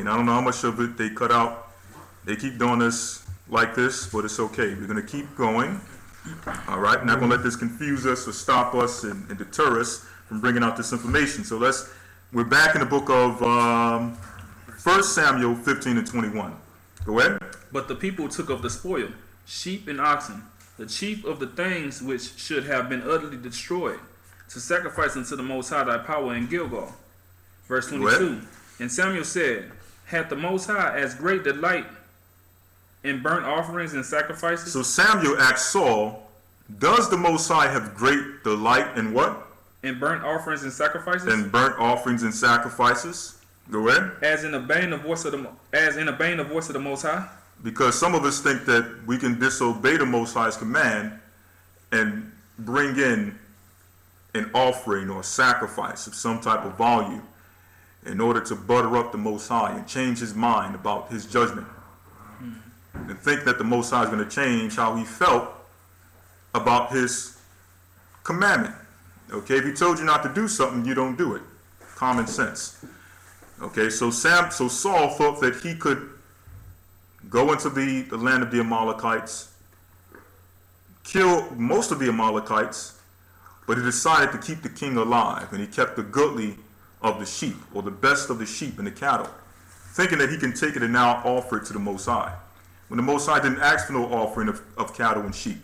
And I don't know how much of it they cut out. They keep doing this like this, but it's okay. We're going to keep going. All right, we're not going to let this confuse us or stop us and deter us from bringing out this information. So we're back in the book of 1 Samuel 15 and 21. Go ahead. But the people took of the spoil, sheep and oxen, the chief of the things which should have been utterly destroyed, to sacrifice unto the Most High thy power in Gilgal. Verse 22. And Samuel said, hath the Most High as great delight in burnt offerings and sacrifices? So Samuel asked Saul, does the Most High have great delight in what? In burnt offerings and sacrifices? In burnt offerings and sacrifices. Go ahead. As in obeying the voice of the Most High? Because some of us think that we can disobey the Most High's command and bring in an offering or sacrifice of some type of value in order to butter up the Most High and change his mind about his judgment. And think that the Most High is going to change how he felt about his commandment. Okay, if he told you not to do something, you don't do it. Common sense. Okay, so Saul thought that he could go into the land of the Amalekites, kill most of the Amalekites, but he decided to keep the king alive, and he kept the goodly of the sheep, or the best of the sheep and the cattle, thinking that he can take it and now offer it to the Most High. When the Most High didn't ask for no offering of cattle and sheep.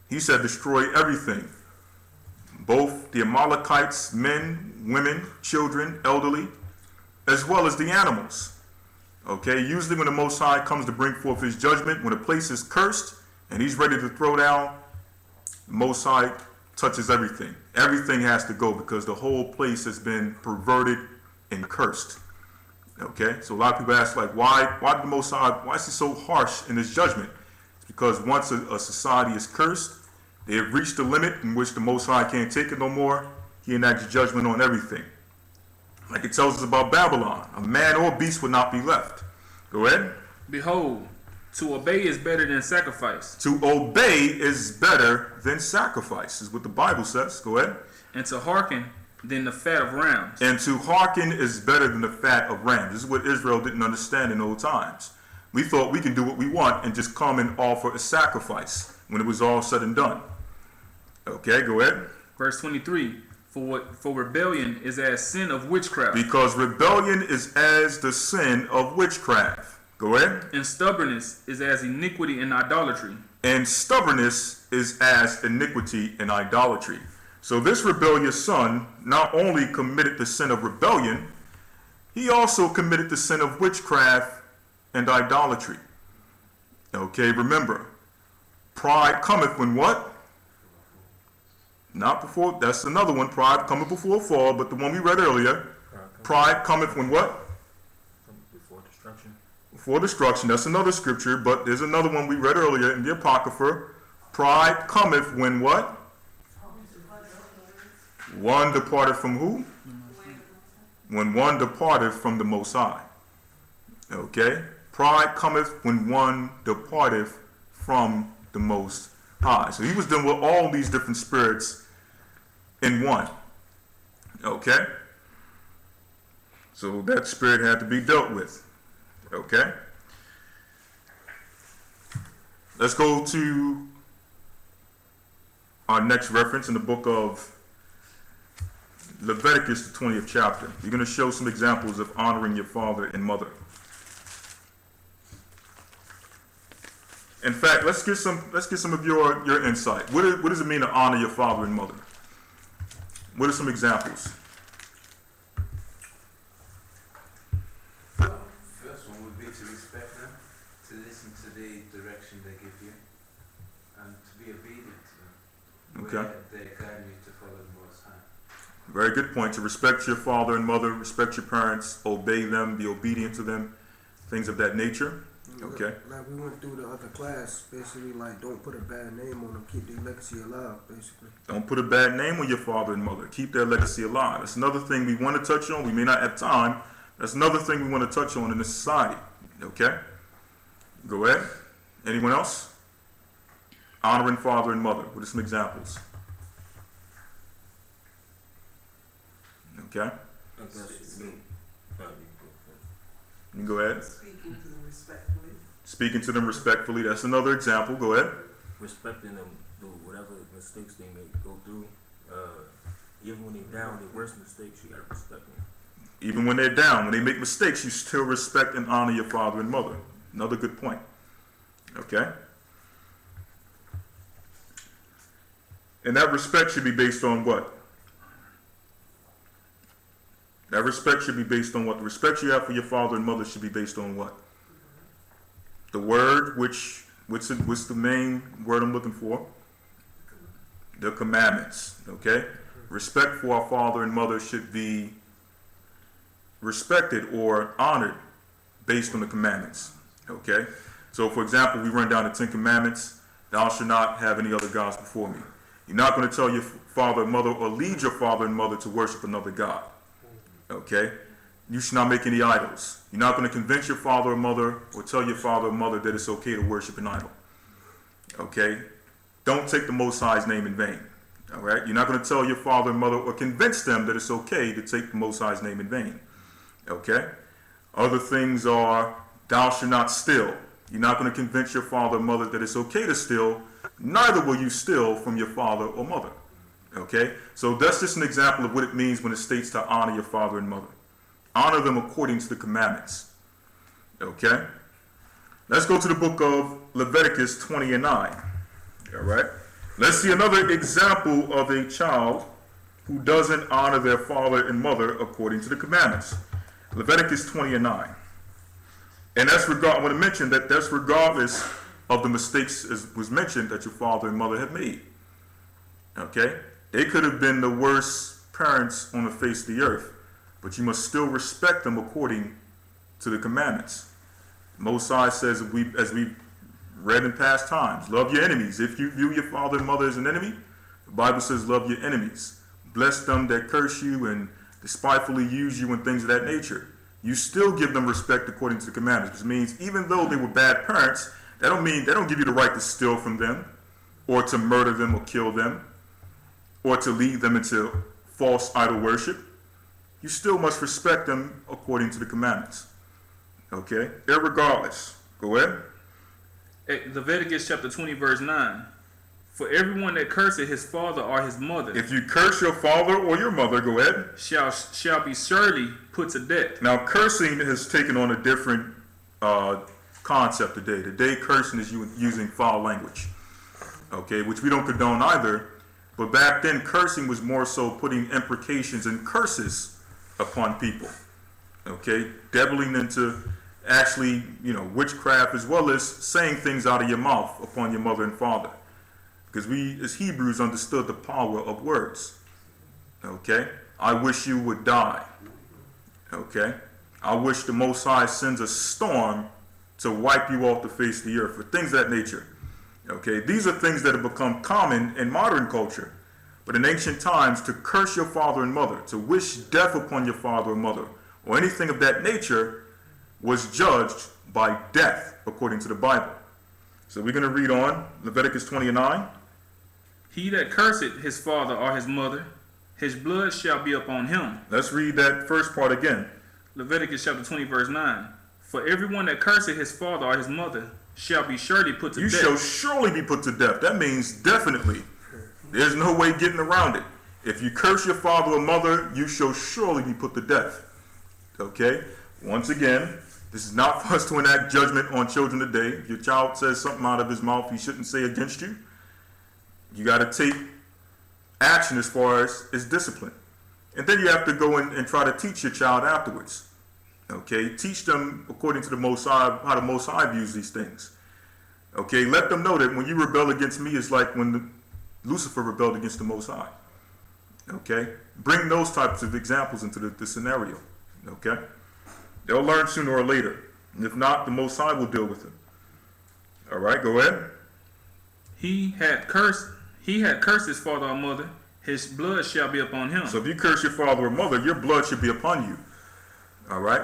He said destroy everything. Both the Amalekites, men, women, children, elderly, as well as the animals. Okay, usually when the Most High comes to bring forth his judgment, when a place is cursed and he's ready to throw down, the Most High touches everything. Everything has to go because the whole place has been perverted and cursed. Okay, so a lot of people ask, like, why did the Most High, why is he so harsh in his judgment? It's because once a society is cursed, they have reached the limit in which the Most High can't take it no more. He enacts judgment on everything. Like it tells us about Babylon, a man or beast would not be left. Go ahead. Behold, to obey is better than sacrifice. To obey is better than sacrifice, is what the Bible says. Go ahead. And to hearken than the fat of rams. And to hearken is better than the fat of rams. This is what Israel didn't understand in old times. We thought we can do what we want and just come and offer a sacrifice when it was all said and done. Okay, go ahead. Verse 23. For rebellion is as sin of witchcraft. Because rebellion is as the sin of witchcraft. Go ahead. And stubbornness is as iniquity and idolatry. And stubbornness is as iniquity and idolatry. So this rebellious son not only committed the sin of rebellion, he also committed the sin of witchcraft and idolatry. Okay, remember, pride cometh when what? Not before, that's another one, pride cometh before fall, but the one we read earlier, pride cometh when what? Before destruction. Before destruction, that's another scripture, but there's another one we read earlier in the Apocrypha. Pride cometh when what? One departed from who? When one departed from the Most High. Okay? Pride cometh when one departed from the Most High. So he was dealing with all these different spirits in one. Okay? So that spirit had to be dealt with. Okay? Let's go to our next reference in the book of Leviticus, the 20th chapter. You're going to show some examples of honoring your father and mother. In fact, let's get some of your insight. What does it mean to honor your father and mother? What are some examples? First one would be to respect them, to listen to the direction they give you, and to be obedient to them. Okay. They guide you to follow the Most High. Very good point. To respect your father and mother, respect your parents, obey them, be obedient to them, things of that nature. Okay. Like we went through the other class, basically, like don't put a bad name on them, keep their legacy alive, basically. Don't put a bad name on your father and mother. Keep their legacy alive. That's another thing we want to touch on. We may not have time. That's another thing we want to touch on in this society. Okay? Go ahead. Anyone else? Honoring father and mother. What are some examples? Okay? You go ahead. Speaking to them respectfully. Speaking to them respectfully. That's another example. Go ahead. Respecting them through whatever mistakes they may go through. Even when they're down, their worst mistakes, you gotta respect them. Even when they're down, when they make mistakes, you still respect and honor your father and mother. Another good point. Okay? And that respect should be based on what? That respect should be based on what? The respect you have for your father and mother should be based on what? The word, what's the main word I'm looking for? The commandments. Okay? Respect for our father and mother should be respected or honored based on the commandments. Okay? So, for example, we run down the 10 Commandments. Thou shalt not have any other gods before me. You're not going to tell your father and mother or lead your father and mother to worship another god. Okay? You should not make any idols. You're not going to convince your father or mother or tell your father or mother that it's okay to worship an idol. Okay? Don't take the Most High's name in vain. All right? You're not going to tell your father and mother or convince them that it's okay to take the Most High's name in vain. Okay? Other things are, thou shalt not steal. You're not going to convince your father or mother that it's okay to steal. Neither will you steal from your father or mother. Okay? So that's just an example of what it means when it states to honor your father and mother. Honor them according to the commandments. Okay? Let's go to the book of Leviticus 20 and 9. All right? Let's see another example of a child who doesn't honor their father and mother according to the commandments. Leviticus 20 and 9. And I want to mention that that's regardless of the mistakes, as was mentioned, that your father and mother have made. Okay? They could have been the worst parents on the face of the earth, but you must still respect them according to the commandments. Most High says, as we've read in past times, love your enemies. If you view your father and mother as an enemy, the Bible says love your enemies. Bless them that curse you and despitefully use you and things of that nature. You still give them respect according to the commandments, which means even though they were bad parents, that don't mean they don't give you the right to steal from them, or to murder them or kill them, or to lead them into false idol worship. You still must respect them according to the commandments. Okay? Irregardless. Go ahead. Leviticus chapter 20, verse 9. For everyone that curseth his father or his mother, If you curse your father or your mother, go ahead. shall be surely put to death. Now, cursing has taken on a different concept today. Today, cursing is using foul language, okay, which we don't condone either. But back then, cursing was more so putting imprecations and curses upon people, okay, deviling into actually, witchcraft, as well as saying things out of your mouth upon your mother and father. Because we, as Hebrews, understood the power of words. Okay? I wish you would die. Okay? I wish the Most High sends a storm to wipe you off the face of the earth, or things of that nature. Okay? These are things that have become common in modern culture. But in ancient times, to curse your father and mother, to wish death upon your father or mother, or anything of that nature, was judged by death, according to the Bible. So we're going to read on Leviticus 20 and 9. He that curseth his father or his mother, his blood shall be upon him. Let's read that first part again. Leviticus chapter 20, verse 9. For everyone that curseth his father or his mother shall be surely put to You death. shall surely be put to death. That means definitely. There's no way getting around it. If you curse your father or mother, you shall surely be put to death. Okay? Once again, this is not for us to enact judgment on children today. If your child says something out of his mouth he shouldn't say against you, you got to take action as far as discipline. And then you have to go in and try to teach your child afterwards. Okay? Teach them according to the Most High, how the Most High views these things. Okay? Let them know that when you rebel against me, it's like when Lucifer rebelled against the Most High. Okay? Bring those types of examples into the scenario. Okay? They'll learn sooner or later. And if not, the Most High will deal with them. All right? Go ahead. He had cursed his father or mother, his blood shall be upon him. So if you curse your father or mother, your blood should be upon you. All right?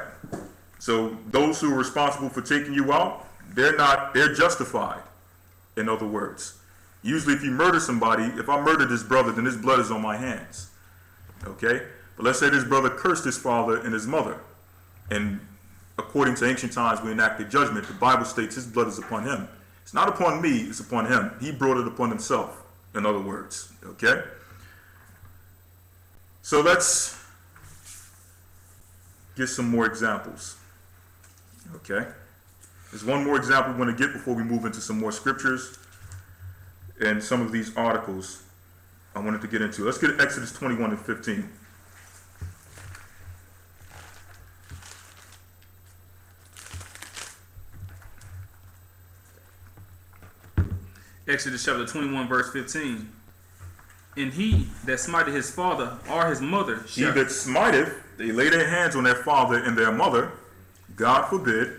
So those who are responsible for taking you out, they're justified, in other words. Usually if you murder somebody, if I murder this brother, then his blood is on my hands. Okay? But let's say this brother cursed his father and his mother. And according to ancient times, we enacted judgment. The Bible states his blood is upon him. It's not upon me, it's upon him. He brought it upon himself, in other words. Okay? So let's get some more examples. Okay? There's one more example we want to get before we move into some more scriptures and some of these articles I wanted to get into. Let's get Exodus 21 and 15. Exodus chapter 21, verse 15. And he that smiteth his father or his mother He that smiteth, they lay their hands on their father and their mother, God forbid,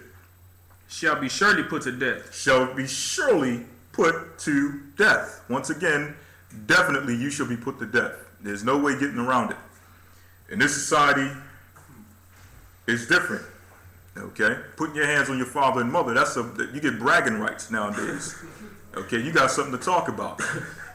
shall be surely put to death. shall be surely put to death. Once again, definitely you shall be put to death. There's no way getting around it. In this society, it's different. Okay? Putting your hands on your father and mother, you get bragging rights nowadays. Okay, you got something to talk about.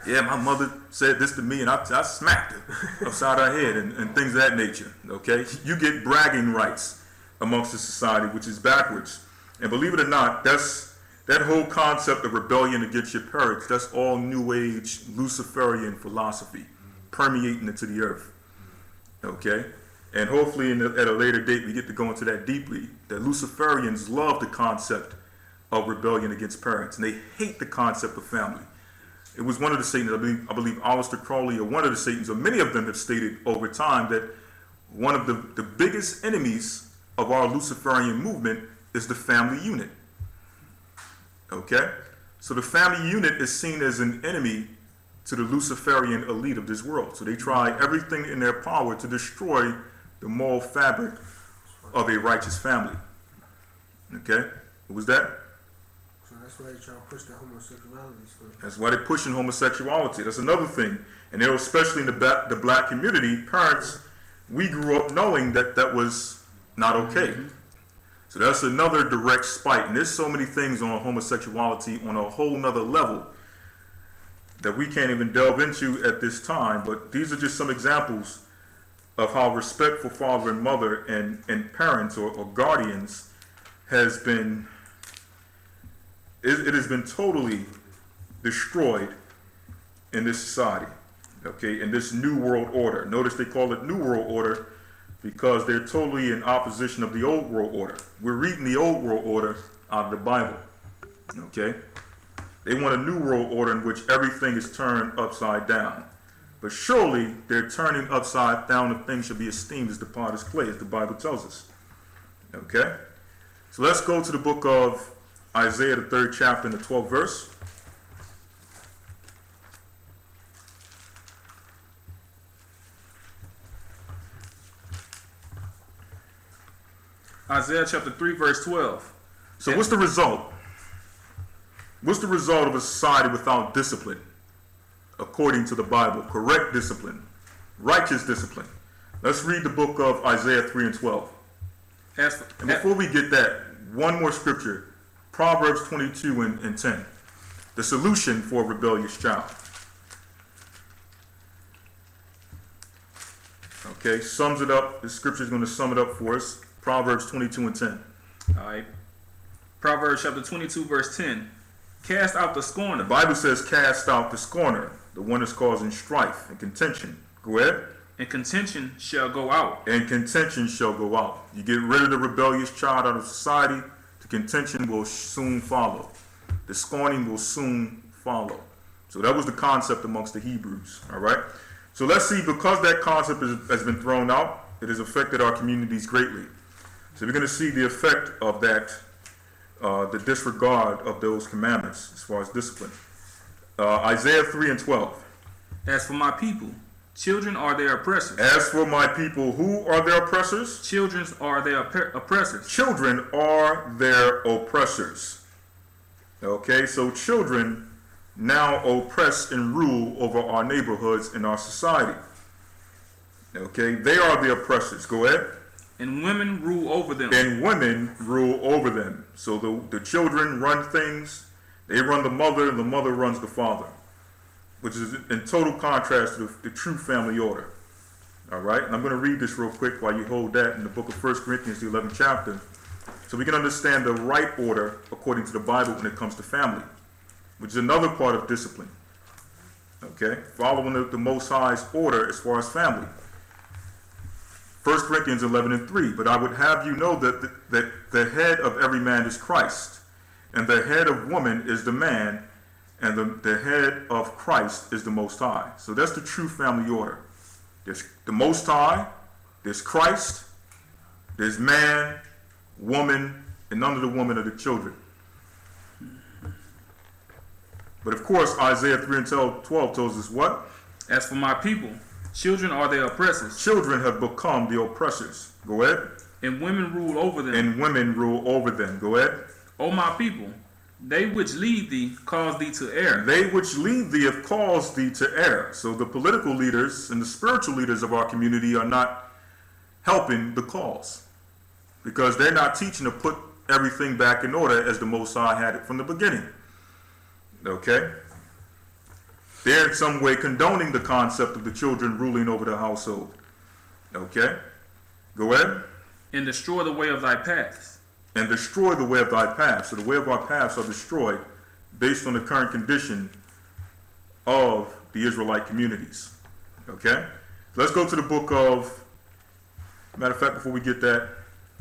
Yeah, my mother said this to me and I smacked her upside her head and things of that nature. Okay, you get bragging rights amongst the society, which is backwards. And believe it or not, that whole concept of rebellion against your parents, that's all New Age Luciferian philosophy permeating into the earth. Okay, and hopefully at a later date we get to go into that deeply. That Luciferians love the concept of rebellion against parents, and they hate the concept of family. It was one of the Satans, I believe Aleister Crowley, or one of the Satans, or many of them have stated over time that one of the biggest enemies of our Luciferian movement is the family unit. Okay? So the family unit is seen as an enemy to the Luciferian elite of this world. So they try everything in their power to destroy the moral fabric of a righteous family. Okay? What was that? So that's why they try to push the homosexuality stuff. That's why they're pushing homosexuality. That's another thing. And there, especially in the black community, parents, we grew up knowing that that was not okay. So that's another direct spite. And there's so many things on homosexuality on a whole nother level that we can't even delve into at this time. But these are just some examples of how respect for father and mother and parents or guardians has been, it has been totally destroyed in this society, okay, in this new world order. Notice they call it new world order because they're totally in opposition of the old world order. We're reading the old world order out of the Bible, okay? They want a new world order in which everything is turned upside down. But surely they're turning upside down if things should be esteemed as the potter's clay, as the Bible tells us, okay? So let's go to the book of Isaiah, the 3rd chapter and the 12th verse. Isaiah chapter 3, verse 12. So what's the result? What's the result of a society without discipline? According to the Bible, correct discipline, righteous discipline. Let's read the book of Isaiah 3 and 12. And before we get that, one more scripture, Proverbs 22 and 10. The solution for a rebellious child. Okay, sums it up. The scripture is going to sum it up for us. Proverbs 22 and 10. All right. Proverbs chapter 22, verse 10. Cast out the scorner. The Bible says cast out the scorner, the one that's causing strife and contention. Go ahead. And contention shall go out. And contention shall go out. You get rid of the rebellious child out of society, the contention will soon follow. The scorning will soon follow. So that was the concept amongst the Hebrews. All right. So let's see, because that concept has been thrown out, it has affected our communities greatly. So we're going to see the effect of that, the disregard of those commandments as far as discipline. Isaiah 3 and 12. As for my people, children are their oppressors. As for my people, who are their oppressors? Children are their oppressors. Children are their oppressors. Okay, so children now oppress and rule over our neighborhoods and our society. Okay, they are the oppressors. Go ahead. And women rule over them. And women rule over them. So the children run things. They run the mother runs the father, which is in total contrast to the true family order. All right, and I'm going to read this real quick while you hold that in the book of 1 Corinthians, the 11th chapter So we can understand the right order according to the Bible when it comes to family, which is another part of discipline. Okay? Following the Most High's order as far as family. 1 Corinthians 11:3, but I would have you know that the head of every man is Christ, and the head of woman is the man, and the head of Christ is the Most High. So that's the true family order. There's the Most High, there's Christ, there's man, woman, and under the woman are the children. But of course, Isaiah 3:12 tells us what? As for my people, children are their oppressors. Children have become the oppressors. Go ahead. And women rule over them. And women rule over them. Go ahead. O my people, they which lead thee cause thee to err. They which lead thee have caused thee to err. So the political leaders and the spiritual leaders of our community are not helping the cause, because they're not teaching to put everything back in order as the Most High had it from the beginning. Okay? They're in some way condoning the concept of the children ruling over the household. Okay? Go ahead. And destroy the way of thy paths. And destroy the way of thy paths. So the way of our paths are destroyed based on the current condition of the Israelite communities. Okay? Let's go to the book of, matter of fact, before we get that,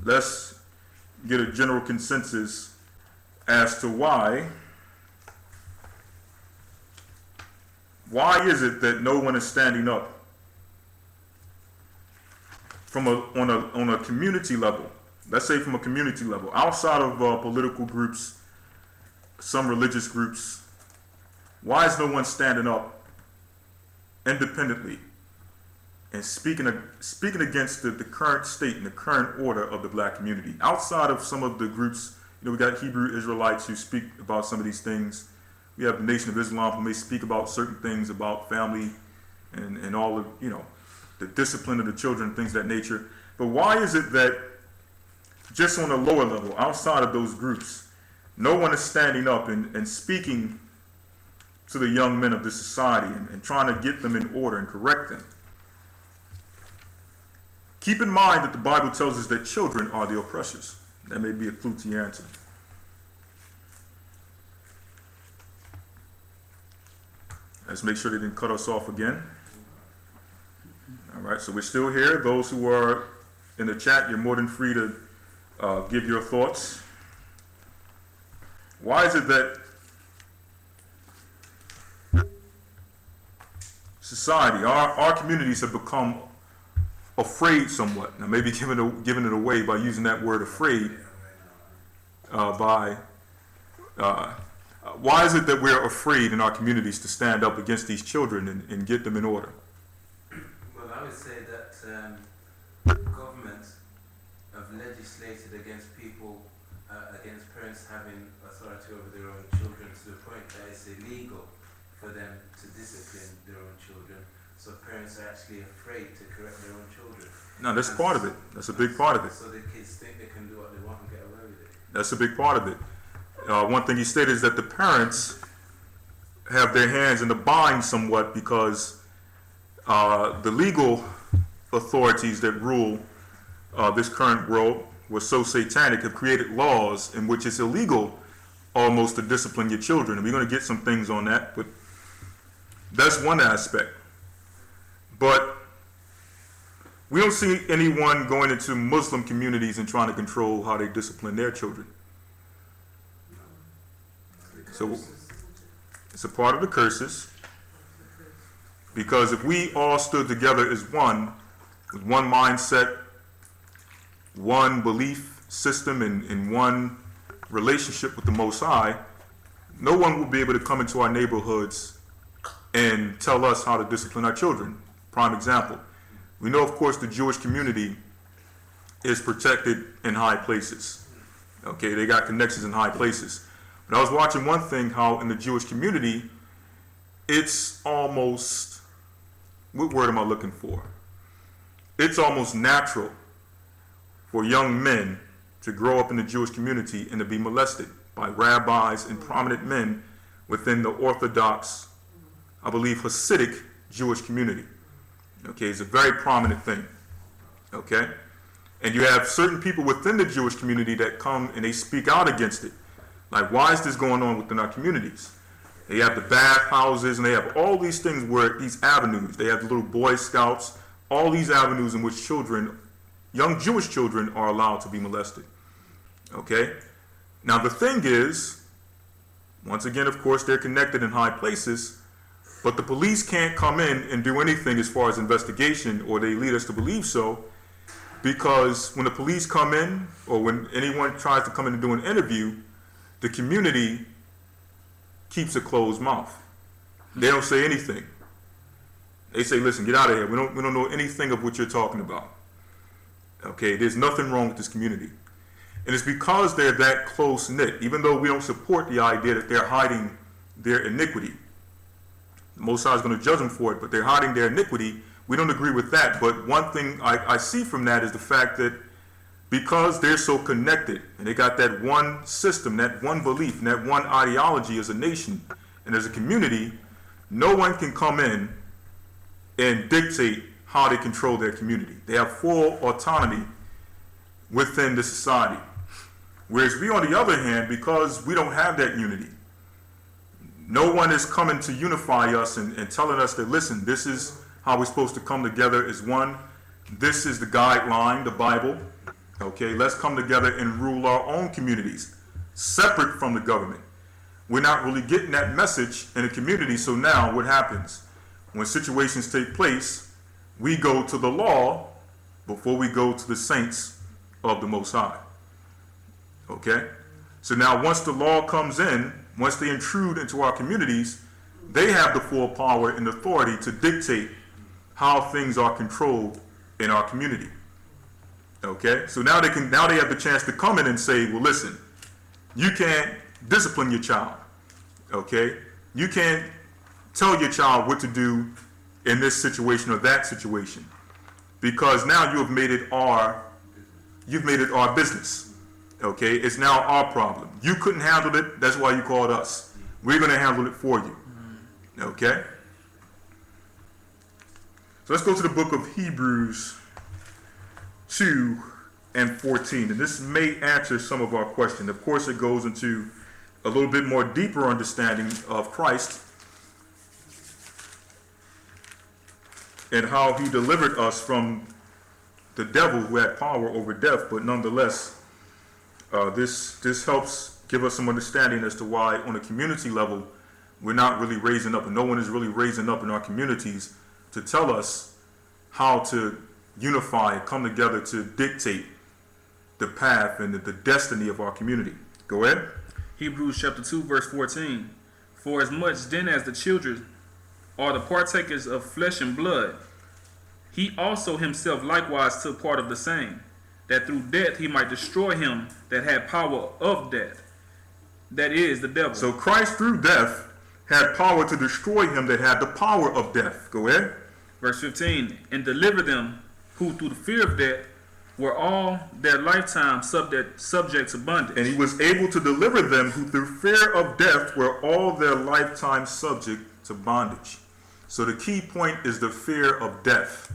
let's get a general consensus as to why is it that no one is standing up from on a community level? Let's say from a community level, outside of political groups, some religious groups. Why is no one standing up independently and speaking against the current state and the current order of the black community? Outside of some of the groups, we got Hebrew Israelites who speak about some of these things. We have the Nation of Islam who may speak about certain things about family and all of, the discipline of the children, things of that nature. But why is it that just on a lower level, outside of those groups, no one is standing up and speaking to the young men of this society and trying to get them in order and correct them? Keep in mind that the Bible tells us that children are the oppressors. That may be a clue to your answer. Let's make sure they didn't cut us off again. All right, so we're still here. Those who are in the chat, you're more than free to give your thoughts. Why is it that society, our communities have become afraid somewhat? Now, maybe giving it away by using that word afraid. Why is it that we're afraid in our communities to stand up against these children and get them in order? Well, I would say that governments have legislated against against parents having authority over their own children to the point that it's illegal for them to discipline their own children. So parents are actually afraid to correct their own children. No, that's part of it. That's a big part of it. So the kids think they can do what they want and get away with it. That's a big part of it. One thing he stated is that the parents have their hands in the bind somewhat because the legal authorities that rule this current world were so satanic, have created laws in which it's illegal almost to discipline your children. And we're going to get some things on that, but that's one aspect. But we don't see anyone going into Muslim communities and trying to control how they discipline their children. So it's a part of the curses, because if we all stood together as one, with one mindset, one belief system, and one relationship with the Most High, no one will be able to come into our neighborhoods and tell us how to discipline our children. Prime example. We know, of course, the Jewish community is protected in high places. Okay, they got connections in high places. But I was watching one thing, how in the Jewish community, it's almost, what word am I looking for? It's almost natural for young men to grow up in the Jewish community and to be molested by rabbis and prominent men within the Orthodox, I believe, Hasidic Jewish community. Okay, it's a very prominent thing. Okay? And you have certain people within the Jewish community that come and they speak out against it. Like, why is this going on within our communities? They have the bathhouses and they have all these things where these avenues, they have the little Boy Scouts, all these avenues in which children, young Jewish children, are allowed to be molested. Okay? Now the thing is, once again, of course, they're connected in high places, but the police can't come in and do anything as far as investigation, or they lead us to believe so, because when the police come in, or when anyone tries to come in and do an interview, the community keeps a closed mouth. They don't say anything. They say, listen, get out of here. We don't know anything of what you're talking about. Okay, there's nothing wrong with this community. And it's because they're that close-knit, even though we don't support the idea that they're hiding their iniquity. The Most High is going to judge them for it, but they're hiding their iniquity. We don't agree with that, but one thing I see from that is the fact that because they're so connected, and they got that one system, that one belief, and that one ideology as a nation and as a community, no one can come in and dictate how they control their community. They have full autonomy within the society. Whereas we, on the other hand, because we don't have that unity, no one is coming to unify us and telling us that, listen, this is how we're supposed to come together as one. This is the guideline, the Bible. Okay, let's come together and rule our own communities, separate from the government. We're not really getting that message in the community, so now what happens? When situations take place, we go to the law before we go to the saints of the Most High. Okay? So now once the law comes in, once they intrude into our communities, they have the full power and authority to dictate how things are controlled in our community. Okay? So now they have the chance to come in and say, well, listen, you can't discipline your child. Okay? You can't tell your child what to do in this situation or that situation, because now you have made it our business. Okay? It's now our problem. You couldn't handle it, that's why you called us. We're going to handle it for you. Okay? So let's go to the book of Hebrews 2 and 14. And this may answer some of our questions. Of course, it goes into a little bit more deeper understanding of Christ and how he delivered us from the devil who had power over death. But nonetheless, this helps give us some understanding as to why on a community level we're not really raising up, and no one is really raising up in our communities to tell us how to unify and come together to dictate the path and the destiny of our community. Go ahead. Hebrews chapter 2, verse 14. For as much then as the children are the partakers of flesh and blood, he also himself likewise took part of the same, that through death he might destroy him that had power of death, that is, the devil. So Christ through death had power to destroy him that had the power of death. Go ahead. Verse 15. And deliver them who through the fear of death were all their lifetime subject to bondage. And he was able to deliver them who through fear of death were all their lifetime subject to bondage. So the key point is the fear of death.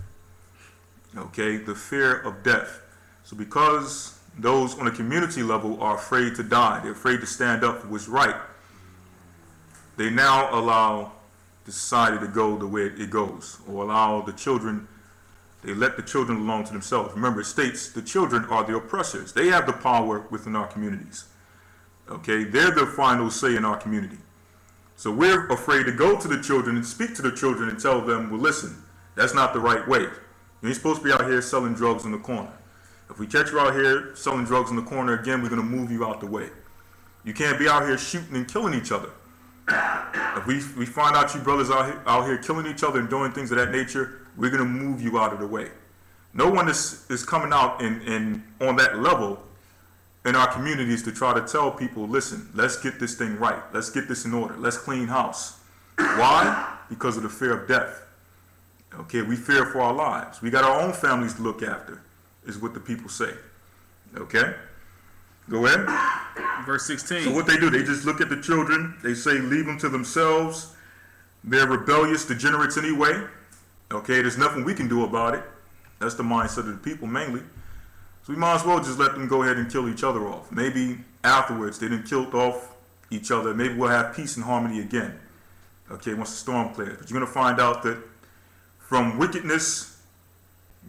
Okay, the fear of death. So because those on a community level are afraid to die, they're afraid to stand up for what's right, they now allow the society to go the way it goes, or allow the children, they let the children alone to themselves. Remember, it states the children are the oppressors. They have the power within our communities. Okay, they're the final say in our community. So we're afraid to go to the children and speak to the children and tell them, well, listen, that's not the right way. You ain't supposed to be out here selling drugs in the corner. If we catch you out here selling drugs in the corner again, we're going to move you out the way. You can't be out here shooting and killing each other. If we find out you brothers out here killing each other and doing things of that nature, we're going to move you out of the way. No one is coming out and on that level in our communities to try to tell people, listen, let's get this thing right. Let's get this in order. Let's clean house. Why? Because of the fear of death. Okay, we fear for our lives. We got our own families to look after, is what the people say. Okay? Go ahead. Verse 16. So what they do, they just look at the children. They say, leave them to themselves. They're rebellious degenerates anyway. Okay, there's nothing we can do about it. That's the mindset of the people mainly. So we might as well just let them go ahead and kill each other off. Maybe afterwards they didn't kill off each other. Maybe we'll have peace and harmony again. Okay, once the storm clears. But you're going to find out that from wickedness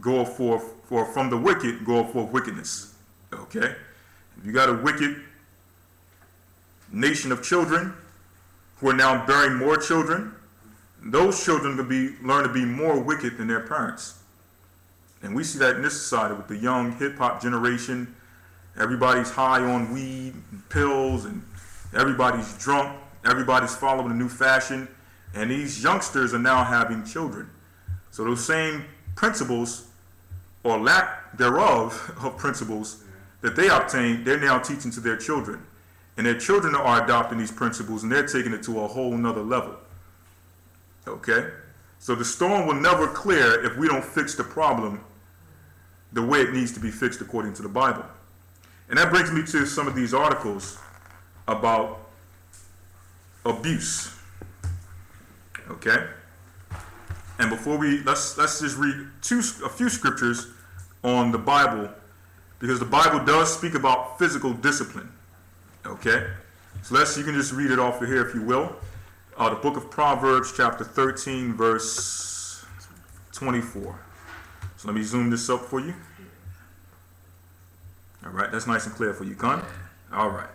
go forth, or from the wicked go forth wickedness. Okay? If you got a wicked nation of children who are now bearing more children, those children will learn to be more wicked than their parents. And we see that in this society with the young hip-hop generation. Everybody's high on weed and pills, and everybody's drunk. Everybody's following a new fashion. And these youngsters are now having children. So those same principles, or lack thereof of principles, that they obtained, they're now teaching to their children. And their children are adopting these principles, and they're taking it to a whole nother level. Okay? So the storm will never clear if we don't fix the problem the way it needs to be fixed according to the Bible. And that brings me to some of these articles about abuse. Okay? And before let's just read a few scriptures on the Bible, because the Bible does speak about physical discipline. Okay? So you can just read it off of here if you will. The book of Proverbs, chapter 13, verse 24. So let me zoom this up for you. All right, that's nice and clear for you, Con. All right.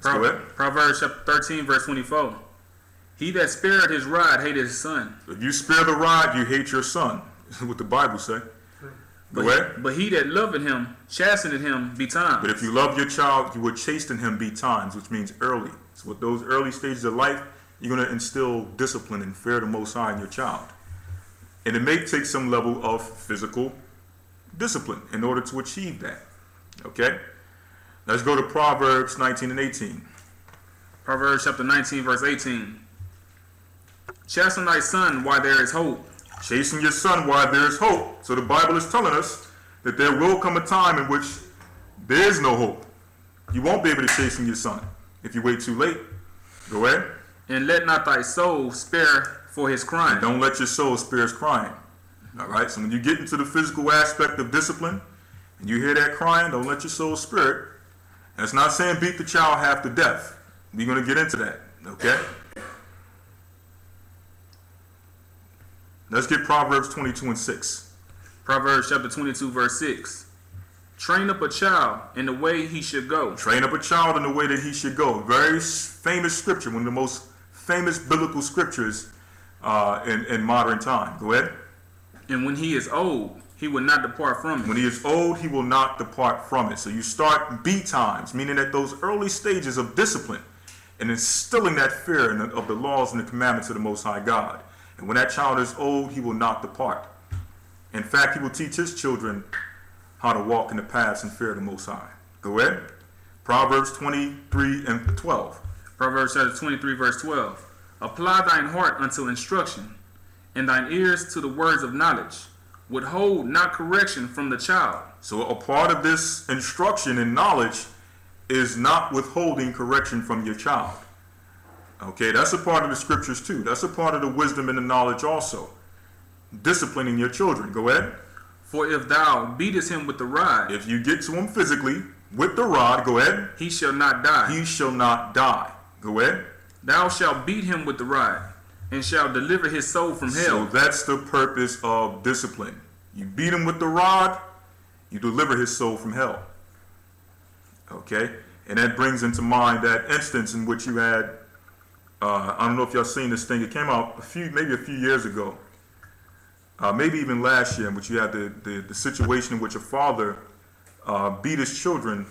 Let's go ahead. Proverbs chapter 13, verse 24. He that spared his rod hated his son. If you spare the rod, you hate your son. That's what the Bible say. Go ahead. But he that loveth him, chasteneth him betimes. But if you love your child, you will chasten him betimes, which means early. So with those early stages of life, you're going to instill discipline and fear the Most High in your child. And it may take some level of physical discipline in order to achieve that. Okay? Let's go to Proverbs 19 and 18. Proverbs chapter 19, verse 18. Chasten thy son while there is hope. Chasten your son while there is hope. So the Bible is telling us that there will come a time in which there is no hope. You won't be able to chasten your son if you wait too late. Go ahead. And let not thy soul spare for his crying. And don't let your soul spare his crying. All right? So when you get into the physical aspect of discipline, and you hear that crying, don't let your soul spare it. And it's not saying beat the child half to death. We're going to get into that. Okay? Let's get Proverbs 22 and 6. Proverbs chapter 22, verse 6. Train up a child in the way he should go. Train up a child in the way that he should go. Very famous scripture, one of the most famous biblical scriptures in modern time. Go ahead. And when he is old, he will not depart from it. When he is old, he will not depart from it. So you start B times, meaning at those early stages of discipline and instilling that fear of the laws and the commandments of the Most High God. And when that child is old, he will not depart. In fact, he will teach his children how to walk in the paths and fear of the Most High. Go ahead. Proverbs 23 and 12. Proverbs chapter 23, verse 12. Apply thine heart unto instruction, and thine ears to the words of knowledge. Withhold not correction from the child. So a part of this instruction and knowledge is not withholding correction from your child. Okay, that's a part of the scriptures too. That's a part of the wisdom and the knowledge also. Disciplining your children. Go ahead. For if thou beatest him with the rod, if you get to him physically with the rod, go ahead. He shall not die. He shall not die. Go ahead. Thou shalt beat him with the rod, and shalt deliver his soul from hell. So that's the purpose of discipline. You beat him with the rod, you deliver his soul from hell. Okay? And that brings into mind that instance in which you had, I don't know if y'all seen this thing. It came out maybe a few years ago. Maybe even last year, in which you had the situation in which a father beat his children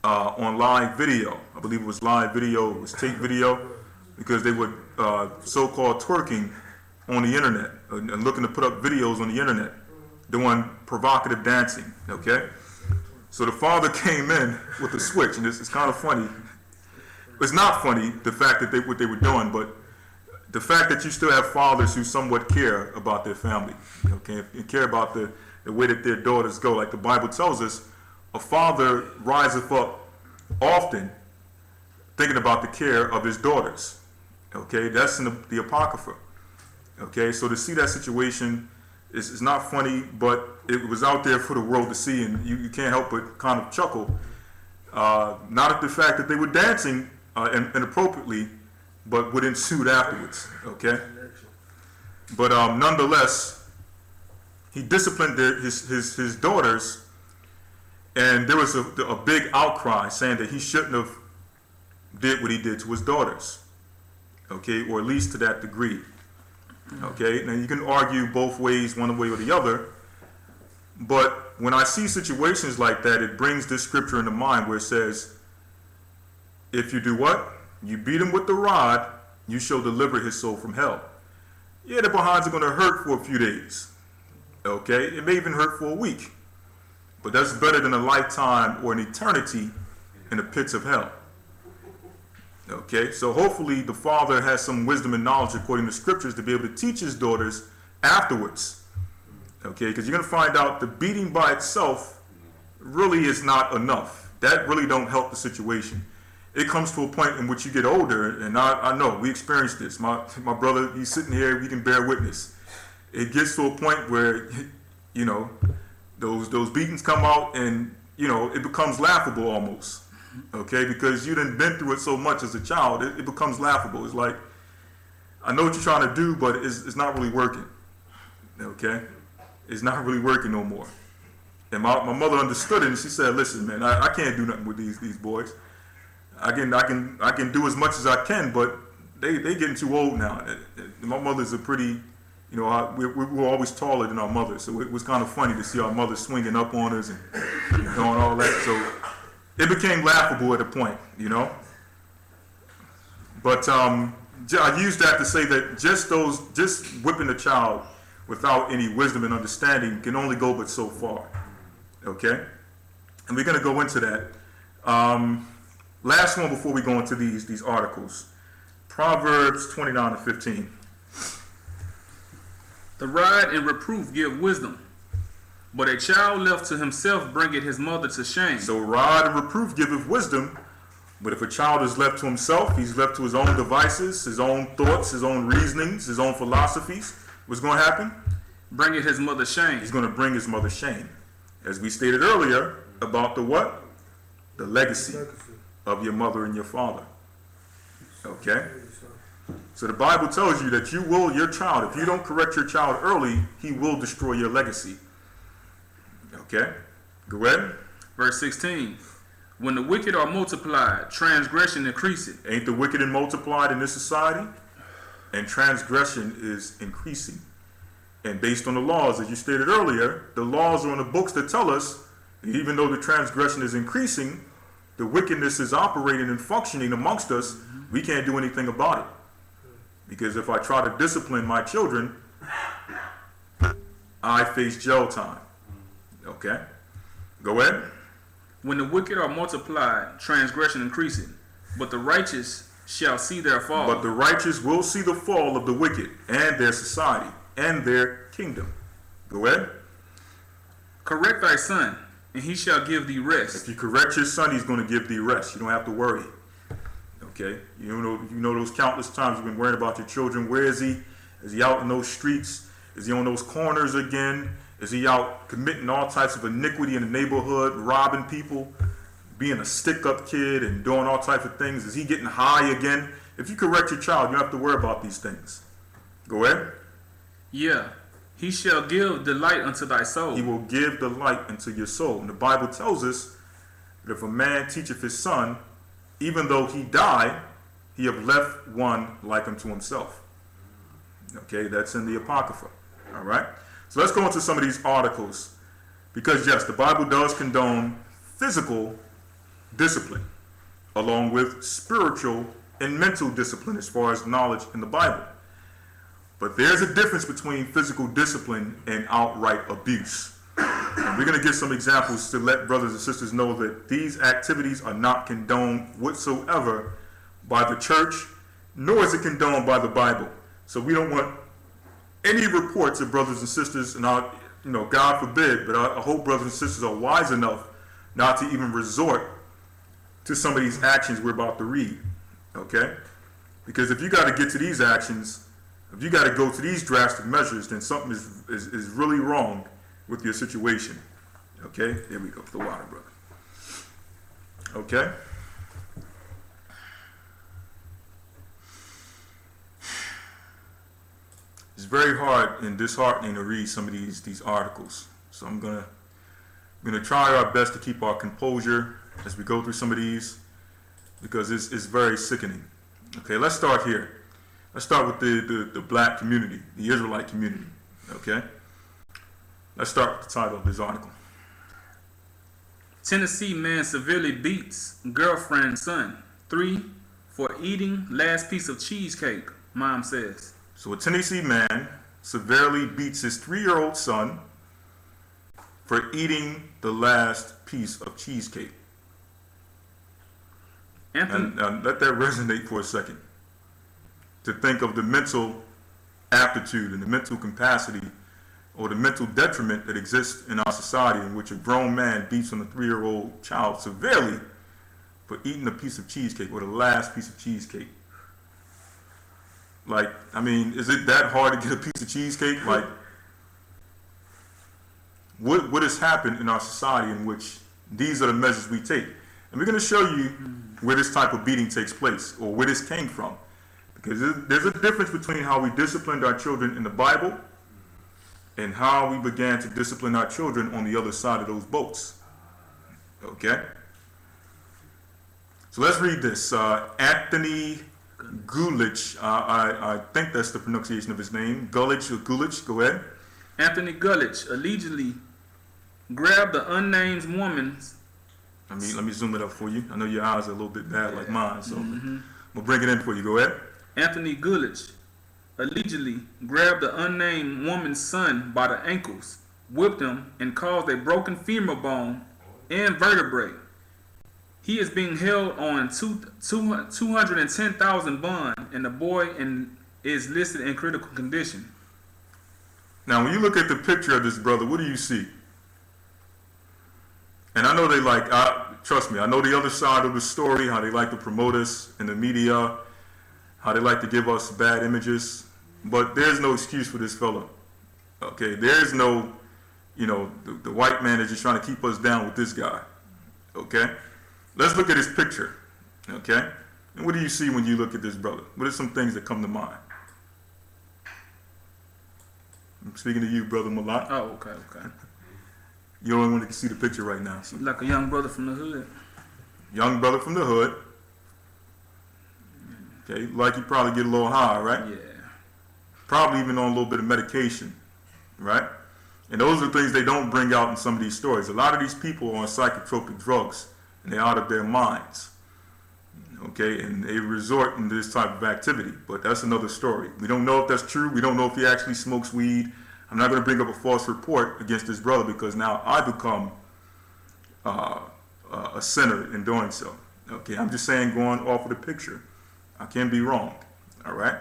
on live video. I believe it was live video, it was tape video, because they were so-called twerking on the internet and looking to put up videos on the internet, doing provocative dancing, okay? So the father came in with a switch, and it's kind of funny. It's not funny, the fact that what they were doing, but the fact that you still have fathers who somewhat care about their family, okay, and care about the way that their daughters go. Like the Bible tells us, a father riseth up often thinking about the care of his daughters. Okay, that's in the Apocrypha. Okay, so to see that situation, It's not funny, but it was out there for the world to see, and you can't help but kind of chuckle. Not at the fact that they were dancing inappropriately, but what ensued afterwards, okay? But nonetheless, he disciplined his daughters, and there was a big outcry saying that he shouldn't have did what he did to his daughters, okay, or at least to that degree, okay? Now you can argue both ways, one way or the other, but when I see situations like that, it brings this scripture into mind where it says, if you do what? You beat him with the rod, you shall deliver his soul from hell. Yeah, the behinds are going to hurt for a few days, okay? It may even hurt for a week, but that's better than a lifetime or an eternity in the pits of hell. Okay, so hopefully the father has some wisdom and knowledge according to scriptures to be able to teach his daughters afterwards. Okay, because you're going to find out the beating by itself really is not enough. That really don't help the situation. It comes to a point in which you get older, and I know, we experienced this. My brother, he's sitting here, we can bear witness. It gets to a point where, you know, those beatings come out and, you know, it becomes laughable almost. Okay, because you done been through it so much as a child, it becomes laughable. It's like, I know what you're trying to do, but it's not really working. Okay, it's not really working no more. And my mother understood it, and she said, "Listen, man, I can't do nothing with these boys. I can do as much as I can, but they getting too old now." And my mother's a pretty, you know, we were always taller than our mother, so it was kind of funny to see our mother swinging up on us and doing all that. So it became laughable at a point, you know. But I use that to say that just whipping a child without any wisdom and understanding can only go but so far. Okay, and we're going to go into that. Last one before we go into these articles, Proverbs 29:15. The rod and reproof give wisdom, but a child left to himself bringeth his mother to shame. So rod and reproof giveth wisdom, but if a child is left to himself, he's left to his own devices, his own thoughts, his own reasonings, his own philosophies, what's going to happen? Bringeth his mother shame. He's going to bring his mother shame. As we stated earlier about the what? The legacy of your mother and your father. Okay? So the Bible tells you that your child, if you don't correct your child early, he will destroy your legacy. Okay, go ahead. Verse 16. When the wicked are multiplied, transgression increaseth. Ain't the wicked and multiplied in this society? And transgression is increasing. And based on the laws, as you stated earlier, the laws are on the books that tell us, even though the transgression is increasing, the wickedness is operating and functioning amongst us, we can't do anything about it. Because if I try to discipline my children, I face jail time. Okay, go ahead. When the wicked are multiplied, transgression increaseth, but the righteous shall see their fall. But the righteous will see the fall of the wicked and their society and their kingdom. Go ahead. Correct thy son, and he shall give thee rest. If you correct your son, he's going to give thee rest. You don't have to worry. Okay, you know those countless times you've been worrying about your children. Where is he? Is he out in those streets? Is he on those corners again? Is he out committing all types of iniquity in the neighborhood, robbing people, being a stick-up kid and doing all types of things? Is he getting high again? If you correct your child, you don't have to worry about these things. Go ahead. Yeah, he shall give delight unto thy soul. He will give delight unto your soul. And the Bible tells us that if a man teacheth his son, even though he die, he have left one like unto himself. Okay, that's in the Apocrypha. All right? So let's go into some of these articles. Because yes, the Bible does condone physical discipline, along with spiritual and mental discipline as far as knowledge in the Bible. But there's a difference between physical discipline and outright abuse. And we're going to give some examples to let brothers and sisters know that these activities are not condoned whatsoever by the church, nor is it condoned by the Bible. So we don't want any reports of brothers and sisters, and God forbid, but I hope brothers and sisters are wise enough not to even resort to some of these actions we're about to read. Okay? Because if you got to get to these actions, If you got to go to these drastic measures, then something is really wrong with your situation. Okay, there we go. The water, brother. Okay. It's very hard and disheartening to read some of these articles. So I'm gonna try our best to keep our composure as we go through some of these, because it's very sickening. Okay, let's start here. Let's start with the black community, the Israelite community. Okay, let's start with the title of this article. Tennessee man severely beats girlfriend's son. 3 for eating last piece of cheesecake, mom says. So a Tennessee man severely beats his 3-year-old son for eating the last piece of cheesecake. And let that resonate for a second. To think of the mental aptitude and the mental capacity or the mental detriment that exists in our society, in which a grown man beats on a 3-year-old child severely for eating a piece of cheesecake or the last piece of cheesecake. Like, I mean, is it that hard to get a piece of cheesecake? Like, what has happened in our society in which these are the measures we take? And we're going to show you where this type of beating takes place, or where this came from. Because there's a difference between how we disciplined our children in the Bible and how we began to discipline our children on the other side of those boats. Okay? So let's read this. Anthony Gulich, I think that's the pronunciation of his name. Gulich or Gulich, go ahead. Anthony Gulich allegedly grabbed the unnamed woman's. Let me zoom it up for you. I know your eyes are a little bit bad like mine, so we'll bring it in for you. Go ahead. Anthony Gulich allegedly grabbed the unnamed woman's son by the ankles, whipped him, and caused a broken femur bone and vertebrae. He is being held on $210,000 bond, and the boy is listed in critical condition. Now, when you look at the picture of this brother, what do you see? And I know they trust me, I know the other side of the story, how they like to promote us in the media, how they like to give us bad images, but there's no excuse for this fella. Okay, there's no, the white man is just trying to keep us down with this guy. Okay, let's look at his picture. Okay, and what do you see when you look at this brother? What are some things that come to mind? I'm speaking to you, Brother Malak. Oh, okay. You're the only one that can see the picture right now. So. Like a young brother from the hood. Young brother from the hood. Okay, like you probably get a little high, right? Yeah. Probably even on a little bit of medication, right? And those are things they don't bring out in some of these stories. A lot of these people are on psychotropic drugs, and they're out of their minds. Okay, and they resort to this type of activity, but that's another story. We don't know if that's true. We don't know if he actually smokes weed. I'm not going to bring up a false report against this brother, because now I become a sinner in doing so. Okay, I'm just saying, going off of the picture, I can be wrong. All right.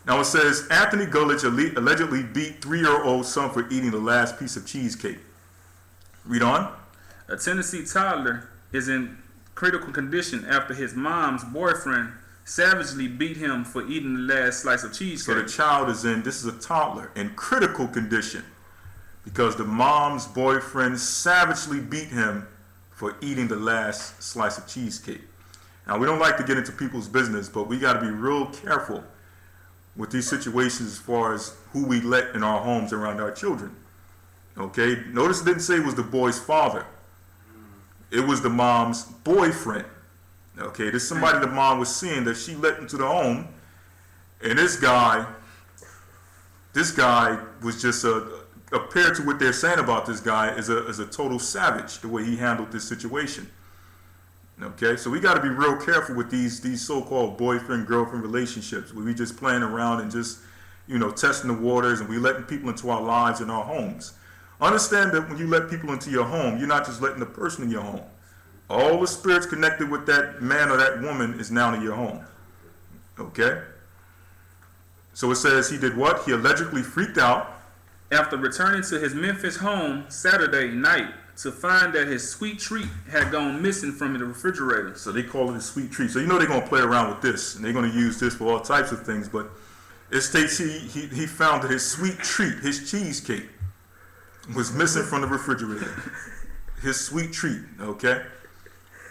Now it says Anthony Gulich allegedly beat 3-year-old son for eating the last piece of cheesecake. Read on. A Tennessee toddler is in critical condition after his mom's boyfriend savagely beat him for eating the last slice of cheesecake. So the child this is a toddler, in critical condition because the mom's boyfriend savagely beat him for eating the last slice of cheesecake. Now, we don't like to get into people's business, but we got to be real careful with these situations as far as who we let in our homes around our children. Okay? Notice it didn't say it was the boy's father. It was the mom's boyfriend. Okay, this is somebody the mom was seeing that she let into the home, and this guy was just compared to what they're saying about this guy is a total savage, the way he handled this situation. Okay, so we got to be real careful with these so-called boyfriend-girlfriend relationships where we just playing around and just testing the waters, and we letting people into our lives and our homes. Understand that when you let people into your home, you're not just letting the person in your home. All the spirits connected with that man or that woman is now in your home. Okay? So it says he did what? He allegedly freaked out after returning to his Memphis home Saturday night to find that his sweet treat had gone missing from the refrigerator. So they call it a sweet treat. So they're going to play around with this, and they're going to use this for all types of things. But It states he found that his sweet treat, his cheesecake, was missing from the refrigerator. His sweet treat, okay?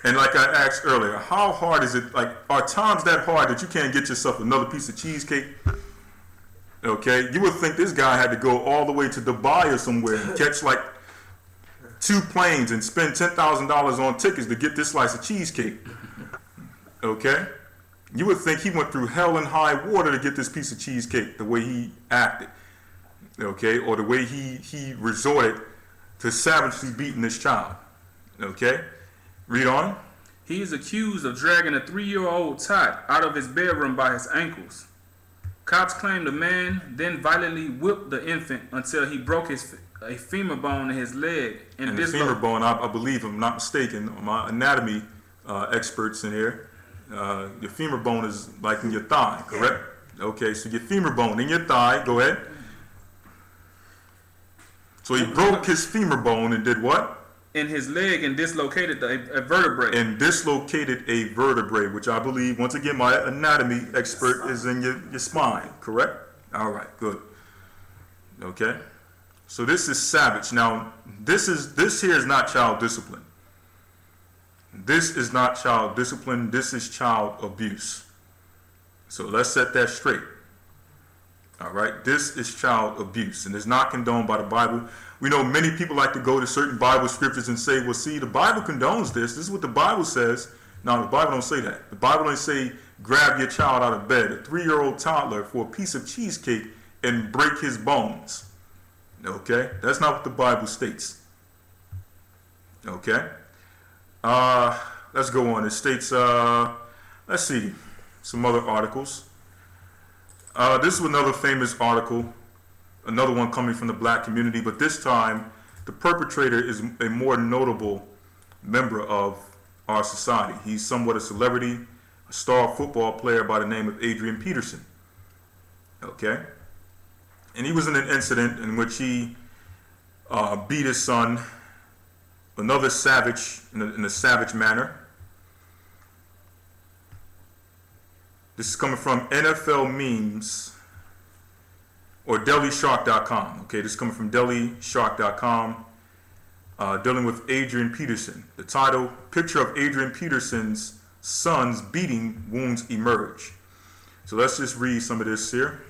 And like I asked earlier, how hard is it, like, are times that hard that you can't get yourself another piece of cheesecake? Okay, you would think this guy had to go all the way to Dubai or somewhere and catch like 2 planes and spend $10,000 on tickets to get this slice of cheesecake. Okay? You would think he went through hell and high water to get this piece of cheesecake, the way he acted. Okay? Or the way he resorted to savagely beating this child. Okay? Read on. He is accused of dragging a 3-year-old tot out of his bedroom by his ankles. Cops claim the man then violently whipped the infant until he broke a femur bone in his leg. And the femur bone, I believe, if I'm not mistaken, my anatomy experts in here, your femur bone is like in your thigh, correct? Okay, so your femur bone in your thigh, go ahead. So he broke his femur bone and did what? In his leg and dislocated a vertebrae. And dislocated a vertebrae, which I believe, once again, my anatomy expert is in your spine, correct? All right, good. Okay, so this is savage. Now, this here is not child discipline. This is not child discipline. This is child abuse. So let's set that straight. All right, this is child abuse, and it's not condoned by the Bible. We know many people like to go to certain Bible scriptures and say, well, see, the Bible condones this. This is what the Bible says. No, the Bible don't say that. The Bible don't say grab your child out of bed, a 3-year-old toddler, for a piece of cheesecake and break his bones. Okay? That's not what the Bible states. Okay? Let's go on. It states, let's see, some other articles. This is another famous article. Another one coming from the black community, but this time the perpetrator is a more notable member of our society. He's somewhat a celebrity, a star football player by the name of Adrian Peterson. Okay? And he was in an incident in which he beat his son, another savage, in a savage manner. This is coming from NFL Memes, or DailyShark.com. Okay, this is coming from DailyShark.com, dealing with Adrian Peterson. The title, picture of Adrian Peterson's son's beating wounds emerge. So let's just read some of this here.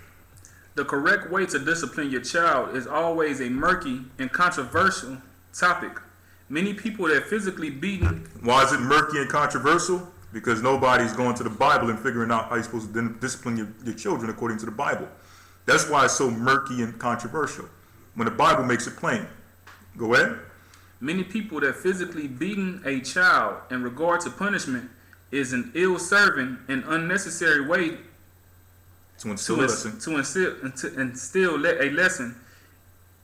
The correct way to discipline your child is always a murky and controversial topic. Many people that physically beaten... Why is it murky and controversial? Because nobody's going to the Bible and figuring out how you're supposed to discipline your children according to the Bible. That's why it's so murky and controversial, when the Bible makes it plain. Go ahead. Many people that physically beating a child in regard to punishment is an ill-serving and unnecessary way to instill a lesson,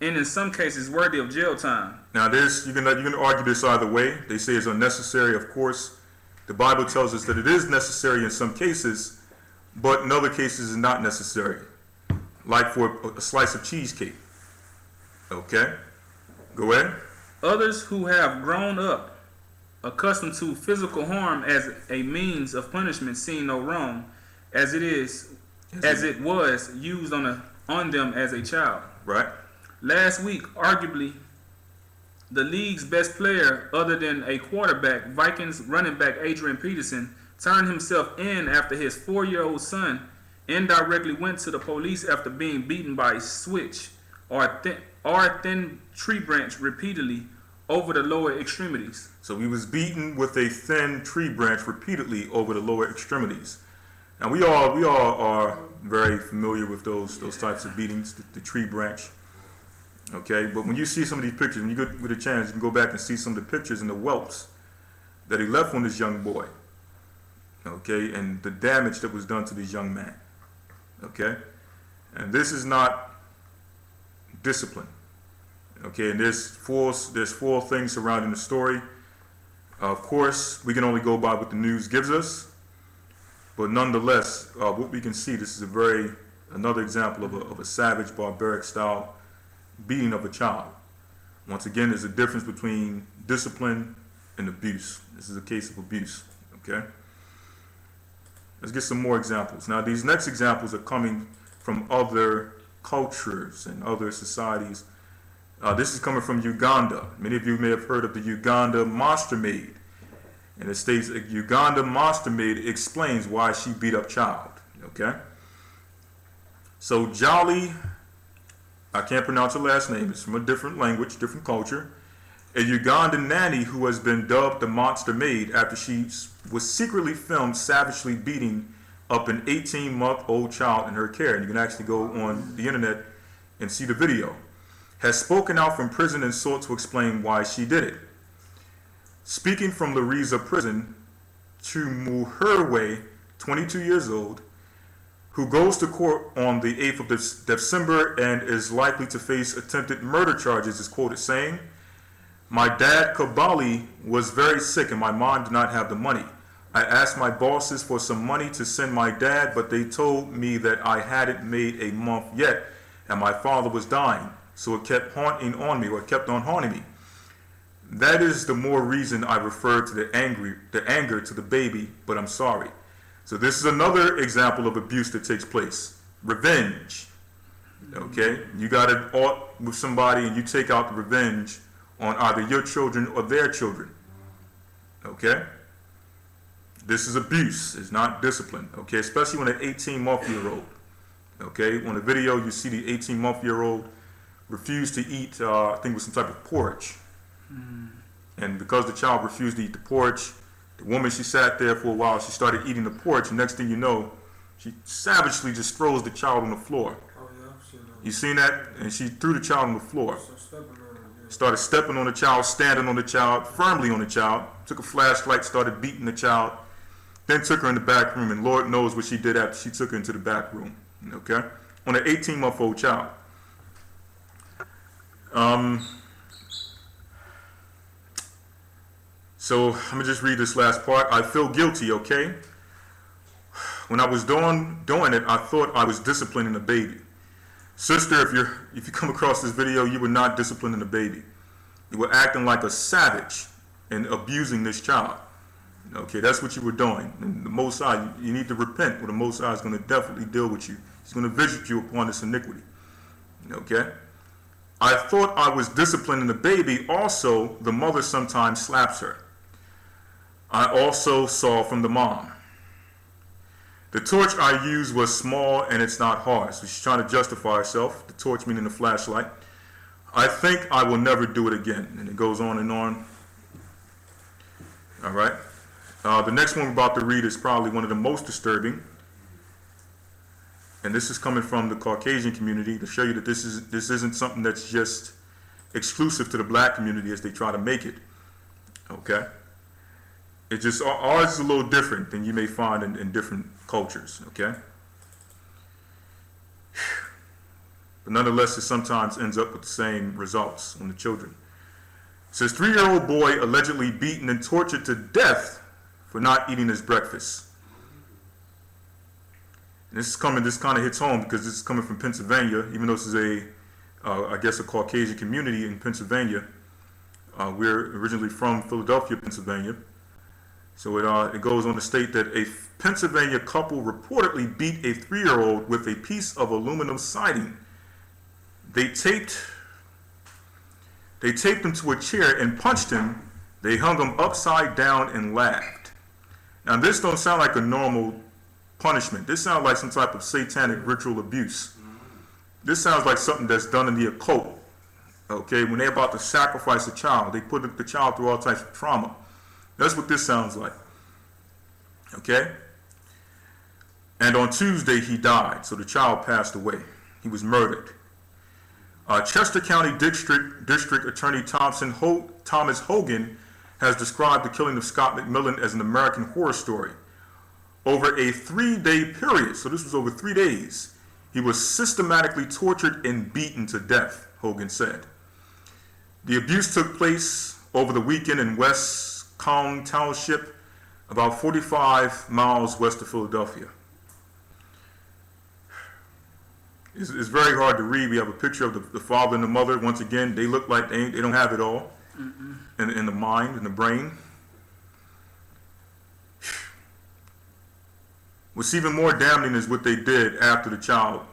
and in some cases worthy of jail time. Now, you can argue this either way. They say it's unnecessary. Of course, the Bible tells us that it is necessary in some cases, but in other cases it's not necessary. Like for a slice of cheesecake. Okay? Go ahead. Others who have grown up accustomed to physical harm as a means of punishment see no wrong, as it was used on them as a child. Right. Last week, arguably the league's best player other than a quarterback, Vikings running back Adrian Peterson, turned himself in after his 4-year-old son indirectly went to the police after being beaten by a switch or a thin tree branch repeatedly over the lower extremities. So he was beaten with a thin tree branch repeatedly over the lower extremities. Now we all are very familiar with those types of beatings, the tree branch. Okay, but when you see some of these pictures, when you get a chance, you can go back and see some of the pictures and the whelps that he left on this young boy. Okay, and the damage that was done to this young man. Okay, and this is not discipline. Okay, and there's four things surrounding the story. Of course, we can only go by what the news gives us, but nonetheless, what we can see, this is another example of a savage, barbaric style beating of a child. Once again, there's a difference between discipline and abuse. This is a case of abuse. Okay. Let's get some more examples. Now, these next examples are coming from other cultures and other societies. This is coming from Uganda. Many of you may have heard of the Uganda monster maid. And it states a Uganda monster maid explains why she beat up child. Okay? So Jolly, I can't pronounce her last name, it's from a different language, different culture. A Ugandan nanny who has been dubbed the monster maid after she was secretly filmed savagely beating up an 18-month-old child in her care. And you can actually go on the internet and see the video. Has spoken out from prison and sought to explain why she did it. Speaking from Lariza prison, Chumuherwe, 22 years old, who goes to court on the 8th of December and is likely to face attempted murder charges, is quoted saying, "My dad, Kabali, was very sick and my mom did not have the money. I asked my bosses for some money to send my dad, but they told me that I hadn't made a month yet and my father was dying. So it kept haunting on me, or it kept on haunting me. That is the more reason I refer to the anger to the baby, but I'm sorry." So this is another example of abuse that takes place. Revenge. Okay? You got it out with somebody and you take out the revenge on either your children or their children. Okay? This is abuse. It's not discipline. Okay? Especially when an 18-month-year-old. Okay? On the video, you see the 18-month-year-old refused to eat, I think it was some type of porridge. And because the child refused to eat the porridge, the woman, she sat there for a while, she started eating the porridge, and next thing you know, she savagely just throws the child on the floor. Oh, yeah, I've seen that. You seen that? And she threw the child on the floor. So stepping on it, yeah. Started stepping on the child, standing on the child, firmly on the child, took a flashlight, started beating the child, then took her in the back room, and Lord knows what she did after she took her into the back room. Okay? On an 18-month-old child. So let me just read this last part. I feel guilty, okay? When I was doing it, I thought I was disciplining a baby. Sister, if you come across this video, you were not disciplining a baby. You were acting like a savage and abusing this child. Okay, that's what you were doing. And the Most High, you need to repent, or the Most High is going to definitely deal with you. He's going to visit you upon this iniquity. Okay? I thought I was disciplining the baby. Also, the mother sometimes slaps her. I also saw from the mom. The torch I used was small and it's not hard. So she's trying to justify herself. The torch meaning the flashlight. I think I will never do it again. And it goes on and on. All right. The next one we're about to read is probably one of the most disturbing. And this is coming from the Caucasian community to show you that this isn't something that's just exclusive to the black community as they try to make it. Okay? It just, ours is a little different than you may find in different cultures, okay? But nonetheless, it sometimes ends up with the same results on the children. It says, 3-year-old boy allegedly beaten and tortured to death for not eating his breakfast. And this kind of hits home because this is coming from Pennsylvania, even though this is I guess a Caucasian community in Pennsylvania. We're originally from Philadelphia, Pennsylvania. So it goes on to state that a Pennsylvania couple reportedly beat a 3-year-old with a piece of aluminum siding. They taped him to a chair and punched him. They hung him upside down and laughed. Now this don't sound like a normal punishment. This sounds like some type of satanic ritual abuse. This sounds like something that's done in the occult. Okay, when they're about to sacrifice a child, they put the child through all types of trauma. That's what this sounds like. Okay? And on Tuesday, he died. So the child passed away. He was murdered. Chester County District Attorney Thomas Hogan has described the killing of Scott McMillan as an American horror story. Over a 3-day period, so this was over 3 days, he was systematically tortured and beaten to death, Hogan said. The abuse took place over the weekend in West Cone Township, about 45 miles west of Philadelphia. It's very hard to read. We have a picture of the father and the mother. Once again, they look like they don't have it all in the mind, in the brain. What's even more damning is what they did after the child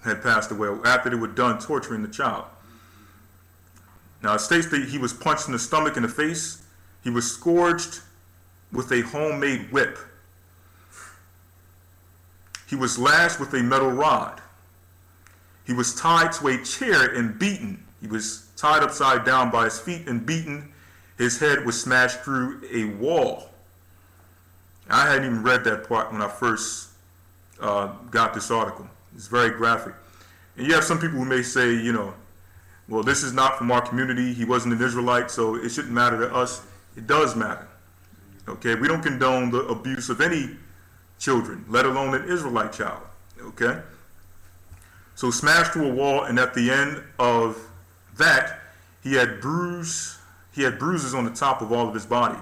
had passed away after they were done torturing the child. Now it states that he was punched in the stomach and the face. He was scourged with a homemade whip. He was lashed with a metal rod. He was tied to a chair and beaten. He was tied upside down by his feet and beaten. His head was smashed through a wall. I hadn't even read that part when I first got this article. It's very graphic. And you have some people who may say, you know, well, this is not from our community. He wasn't an Israelite, so it shouldn't matter to us. It does matter. Okay, we don't condone the abuse of any children, let alone an Israelite child. Okay? So smashed through a wall, and at the end of that, he had bruises on the top of all of his body.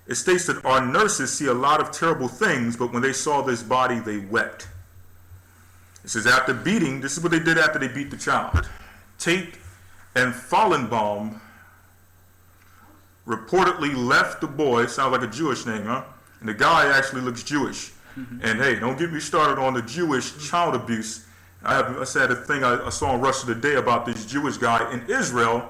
It states that our nurses see a lot of terrible things, but when they saw this body, they wept. It says after beating, this is what they did after they beat the child. Tate and Fallenbaum reportedly left the boy, sounds like a Jewish name, huh? And the guy actually looks Jewish. And hey, don't get me started on the Jewish child abuse. I said a thing I saw on Russia Today about this Jewish guy in Israel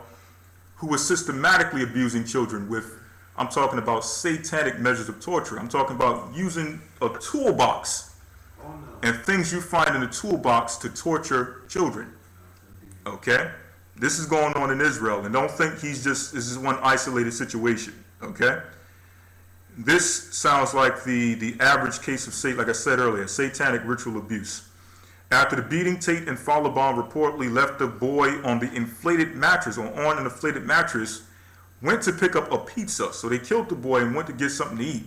who was systematically abusing children with, I'm talking about satanic measures of torture. I'm talking about using a toolbox and things you find in a toolbox to torture children. Okay? This is going on in Israel, and don't think this is one isolated situation. Okay? This sounds like the average case of, like I said earlier, satanic ritual abuse. After the beating, Tate and Fallenbaum reportedly left the boy on the inflated mattress, or on an inflated mattress, went to pick up a pizza. So they killed the boy and went to get something to eat,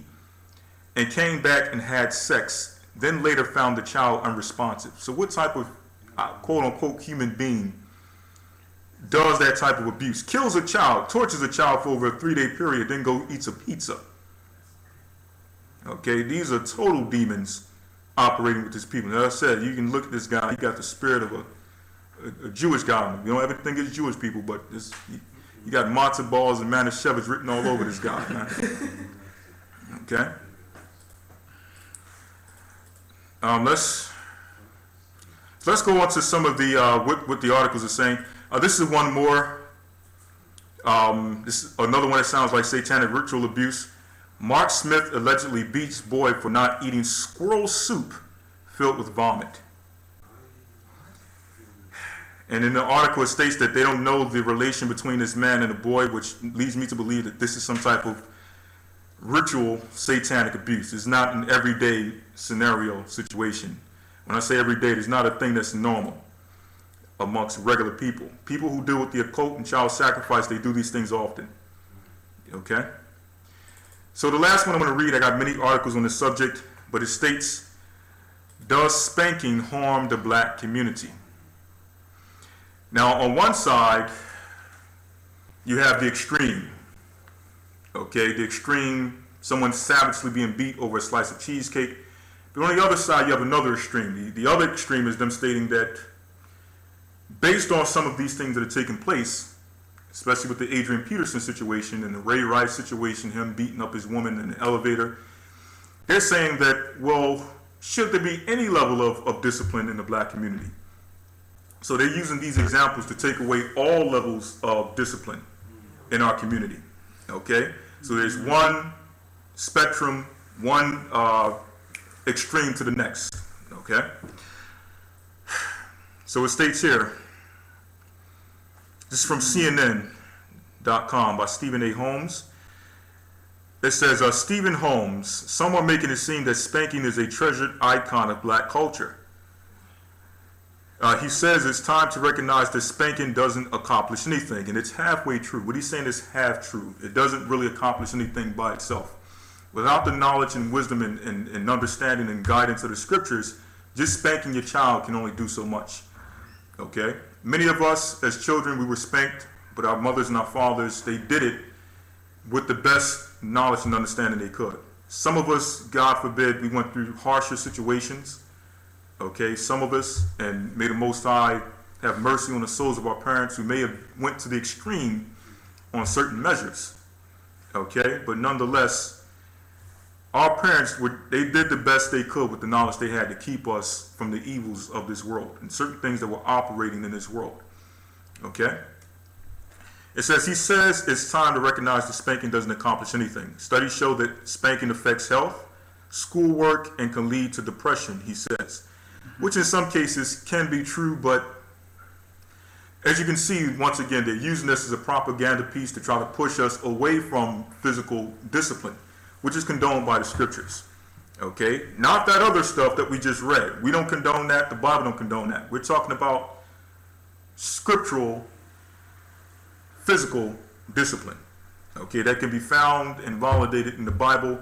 and came back and had sex, then later found the child unresponsive. So what type of quote-unquote human being does that type of abuse? Kills a child, tortures a child for over a 3-day period, then go eats a pizza. Okay, these are total demons operating with these people. As I said, you can look at this guy, he got the spirit of a Jewish guy. You don't ever think it's Jewish people, but you got matzo balls and Manischewitz written all over this guy, man. Okay? Let's go on to some of the what the articles are saying. This is one more. This is another one that sounds like satanic ritual abuse. Mark Smith allegedly beats boy for not eating squirrel soup filled with vomit. And in the article it states that they don't know the relation between this man and the boy, which leads me to believe that this is some type of ritual satanic abuse. It's not an everyday scenario situation. When I say everyday, it's not a thing that's normal amongst regular people. People who deal with the occult and child sacrifice, they do these things often. Okay? So the last one I'm going to read, I got many articles on this subject, but it states, does spanking harm the black community? Now, on one side, you have the extreme. Okay, the extreme, someone savagely being beat over a slice of cheesecake. But on the other side, you have another extreme. The other extreme is them stating that based on some of these things that are taking place, especially with the Adrian Peterson situation and the Ray Rice situation, him beating up his woman in the elevator, they're saying that, well, should there be any level of discipline in the black community? So they're using these examples to take away all levels of discipline in our community. Okay? So there's one spectrum, one extreme to the next. Okay? So it states here, this is from CNN.com by Stephen A. Holmes. It says, Stephen Holmes, someone making it seem that spanking is a treasured icon of black culture. He says it's time to recognize that spanking doesn't accomplish anything, and it's halfway true. What he's saying is half true. It doesn't really accomplish anything by itself. Without the knowledge and wisdom and understanding and guidance of the scriptures, just spanking your child can only do so much. Okay? Many of us, as children, we were spanked, but our mothers and our fathers, they did it with the best knowledge and understanding they could. Some of us, God forbid, we went through harsher situations. Okay, some of us, and may the Most High have mercy on the souls of our parents who may have went to the extreme on certain measures. Okay, but nonetheless, our parents they did the best they could with the knowledge they had to keep us from the evils of this world and certain things that were operating in this world. Okay? It says, he says it's time to recognize that spanking doesn't accomplish anything. Studies show that spanking affects health, schoolwork, and can lead to depression, he says. Which in some cases can be true, but as you can see, once again, they're using this as a propaganda piece to try to push us away from physical discipline, which is condoned by the scriptures. Okay? Not that other stuff that we just read. We don't condone that. The Bible don't condone that. We're talking about scriptural, physical discipline. Okay? That can be found and validated in the Bible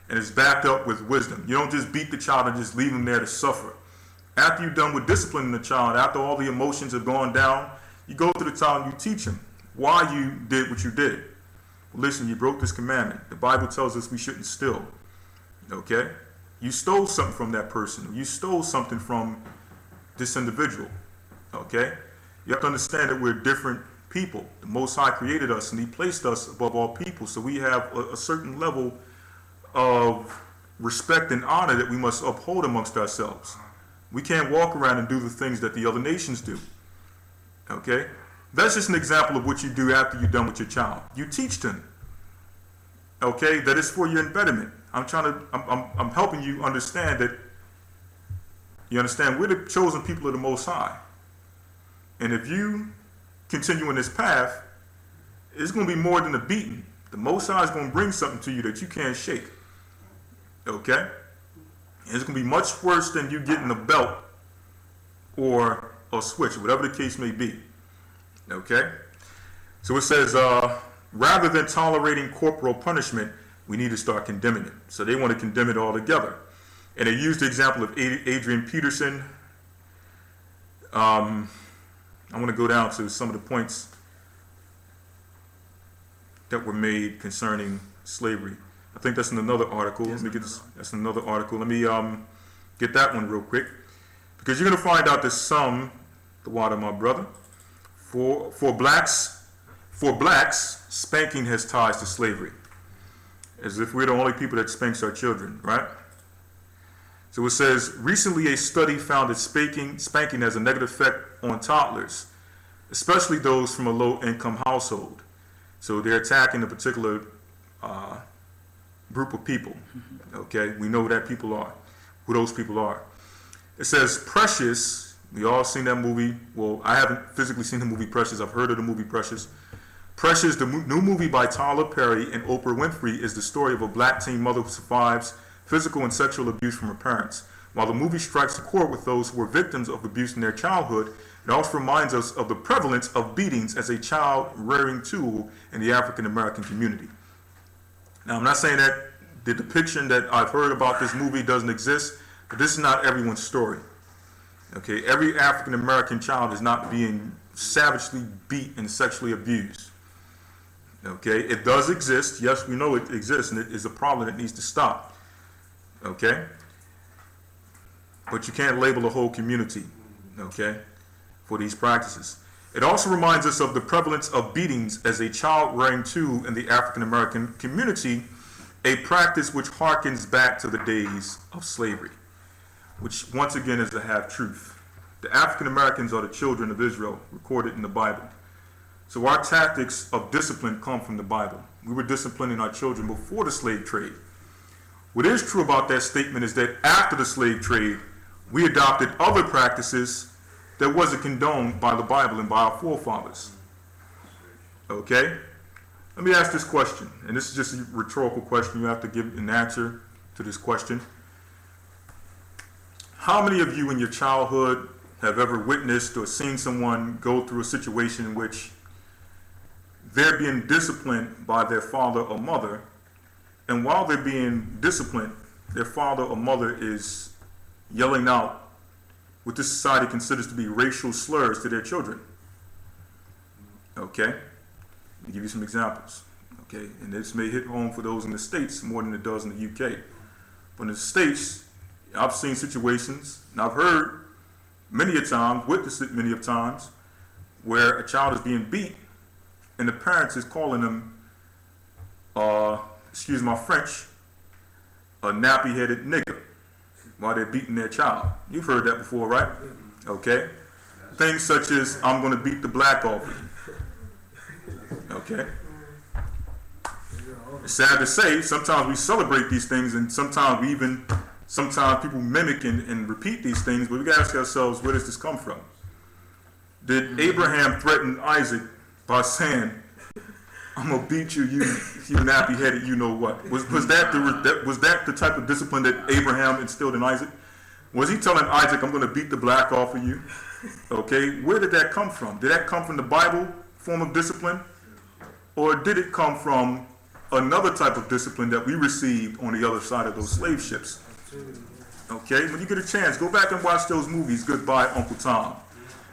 and is backed up with wisdom. You don't just beat the child and just leave him there to suffer. After you're done with disciplining the child, after all the emotions have gone down, you go to the child and you teach him why you did what you did. Well, listen, you broke this commandment. The Bible tells us we shouldn't steal. Okay? You stole something from that person. You stole something from this individual. Okay? You have to understand that we're different people. The Most High created us and he placed us above all people. So we have a certain level of respect and honor that we must uphold amongst ourselves. We can't walk around and do the things that the other nations do. Okay? That's just an example of what you do after you're done with your child. You teach them. Okay? That is for your betterment. I'm helping you understand that, you understand, we're the chosen people of the Most High. And if you continue in this path, it's going to be more than a beating. The Most High is going to bring something to you that you can't shake. Okay? And it's going to be much worse than you getting a belt or a switch, whatever the case may be. Okay? So it says, rather than tolerating corporal punishment, we need to start condemning it. So they want to condemn it altogether. And they used the example of Adrian Peterson. I want to go down to some of the points that were made concerning slavery. I think that's in another article. Let me get this. That's in another article. Let me get that one real quick, because you're going to find out that the water, my brother, for blacks, spanking has ties to slavery, as if we're the only people that spanks our children, right? So it says, recently a study found that spanking has a negative effect on toddlers, especially those from a low-income household. So they're attacking a particular group of people. Okay, we know who that people are, who those people are. It says Precious. We all seen that movie. Well, I haven't physically seen the movie Precious. I've heard of the movie Precious. Precious, the new movie by Tyler Perry and Oprah Winfrey, is the story of a black teen mother who survives physical and sexual abuse from her parents. While the movie strikes a chord with those who were victims of abuse in their childhood, it also reminds us of the prevalence of beatings as a child-rearing tool in the African American community. Now, I'm not saying that the depiction that I've heard about this movie doesn't exist, but this is not everyone's story. Okay, every African American child is not being savagely beat and sexually abused. Okay, it does exist. Yes, we know it exists, and it is a problem that needs to stop. Okay, but you can't label a whole community, okay, for these practices. It also reminds us of the prevalence of beatings as a child-rearing tool in the African American community, a practice which harkens back to the days of slavery, which once again is a half-truth. The African Americans are the children of Israel, recorded in the Bible. So our tactics of discipline come from the Bible. We were disciplining our children before the slave trade. What is true about that statement is that after the slave trade, we adopted other practices that wasn't condoned by the Bible and by our forefathers. Okay? Let me ask this question, and this is just a rhetorical question. You have to give an answer to this question. How many of you in your childhood have ever witnessed or seen someone go through a situation in which they're being disciplined by their father or mother, and while they're being disciplined, their father or mother is yelling out what this society considers to be racial slurs to their children? Okay? Let me give you some examples. Okay? And this may hit home for those in the States more than it does in the UK. But in the States, I've seen situations, and I've heard many a time, witnessed it many of times, where a child is being beat, and the parents is calling them, excuse my French, a nappy-headed nigger while they're beating their child. You've heard that before, right? Okay. Things such as, I'm going to beat the black off of you. Okay. It's sad to say, sometimes we celebrate these things, and sometimes people mimic and repeat these things, but we got to ask ourselves, where does this come from? Did Abraham threaten Isaac by saying, I'm going to beat you, you nappy-headed, you know what? Was that the type of discipline that Abraham instilled in Isaac? Was he telling Isaac, I'm going to beat the black off of you? Okay, where did that come from? Did that come from the Bible form of discipline? Or did it come from another type of discipline that we received on the other side of those slave ships? Okay, when you get a chance, go back and watch those movies, Goodbye, Uncle Tom.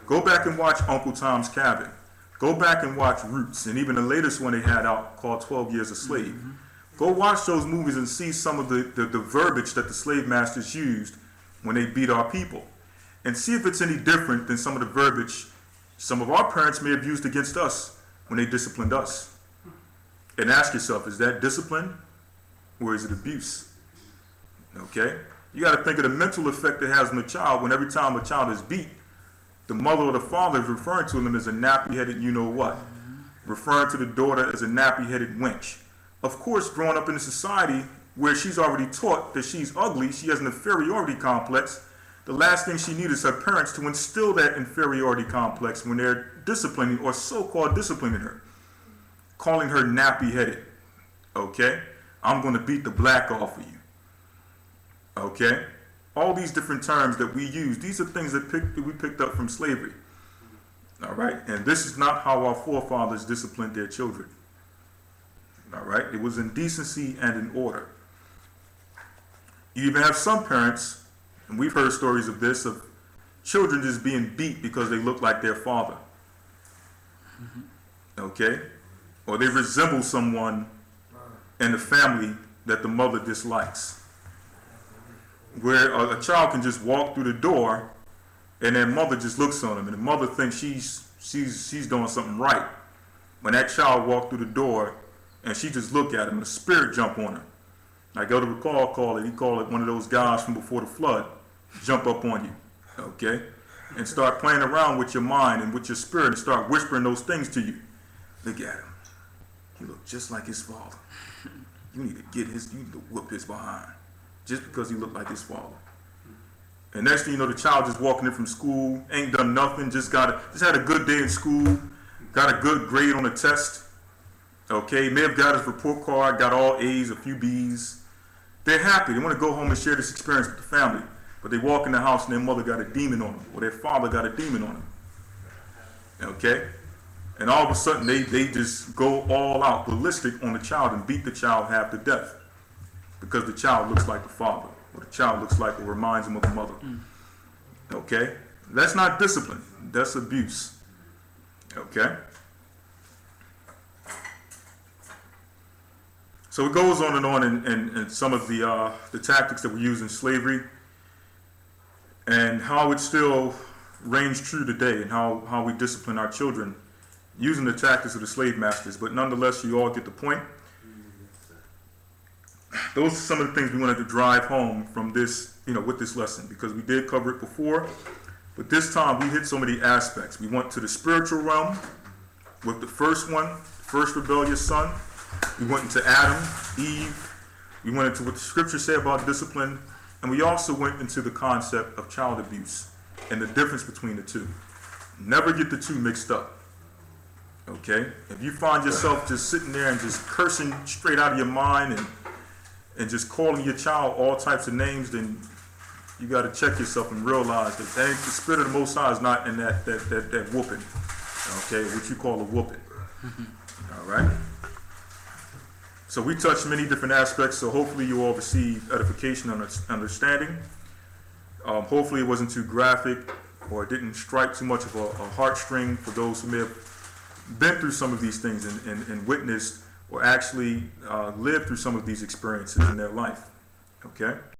Go back and watch Uncle Tom's Cabin. Go back and watch Roots, and even the latest one they had out called 12 Years a Slave. Go watch those movies and see some of the verbiage that the slave masters used when they beat our people. And see if it's any different than some of the verbiage some of our parents may have used against us when they disciplined us. And ask yourself, is that discipline or is it abuse? Okay? You got to think of the mental effect it has on the child when every time a child is beat, the mother or the father is referring to them as a nappy-headed you-know-what, referring to the daughter as a nappy-headed wench. Of course, growing up in a society where she's already taught that she's ugly, she has an inferiority complex, the last thing she needs is her parents to instill that inferiority complex when they're disciplining or so-called disciplining her, calling her nappy-headed. Okay? I'm going to beat the black off of you. Okay? All these different terms that we use, these are things that we picked up from slavery. All right? And this is not how our forefathers disciplined their children. All right? It was in decency and in order. You even have some parents, and we've heard stories of this, of children just being beat because they look like their father. Okay? Or they resemble someone in the family that the mother dislikes. Where a child can just walk through the door and their mother just looks on them, and the mother thinks she's doing something right. When that child walked through the door and she just look at him and a spirit jump on her. Like Elder McCall called it, he called it one of those guys from before the flood, jump up on you, okay? And start playing around with your mind and with your spirit and start whispering those things to you. Look at him. He looked just like his father. You need to whoop his behind. Just because he looked like his father. And next thing you know, the child just walking in from school, ain't done nothing, just had a good day in school, got a good grade on a test. Okay, may have got his report card, got all A's, a few B's. They're happy. They want to go home and share this experience with the family. But they walk in the house and their mother got a demon on them, or their father got a demon on them. Okay? And all of a sudden, they just go all out ballistic on the child and beat the child half to death. Because the child looks like the father, or the child looks like or reminds him of the mother. Okay? That's not discipline. That's abuse. Okay? So it goes on in some of the tactics that we use in slavery, and how it still reigns true today, and how we discipline our children using the tactics of the slave masters. But nonetheless, you all get the point. Those are some of the things we wanted to drive home from this, with this lesson, because we did cover it before, but this time we hit so many aspects. We went to the spiritual realm with the first one, first rebellious son. We went into Adam, Eve. We went into what the scriptures say about discipline, and we also went into the concept of child abuse and the difference between the two. Never get the two mixed up. Okay? If you find yourself just sitting there and just cursing straight out of your mind and just calling your child all types of names, then you got to check yourself and realize that the Spirit of the Most High is not in that whooping, okay, what you call a whooping. All right? So we touched many different aspects, so hopefully you all received edification and understanding. Hopefully it wasn't too graphic, or it didn't strike too much of a heartstring for those who may have been through some of these things and witnessed or actually lived through some of these experiences in their life. Okay?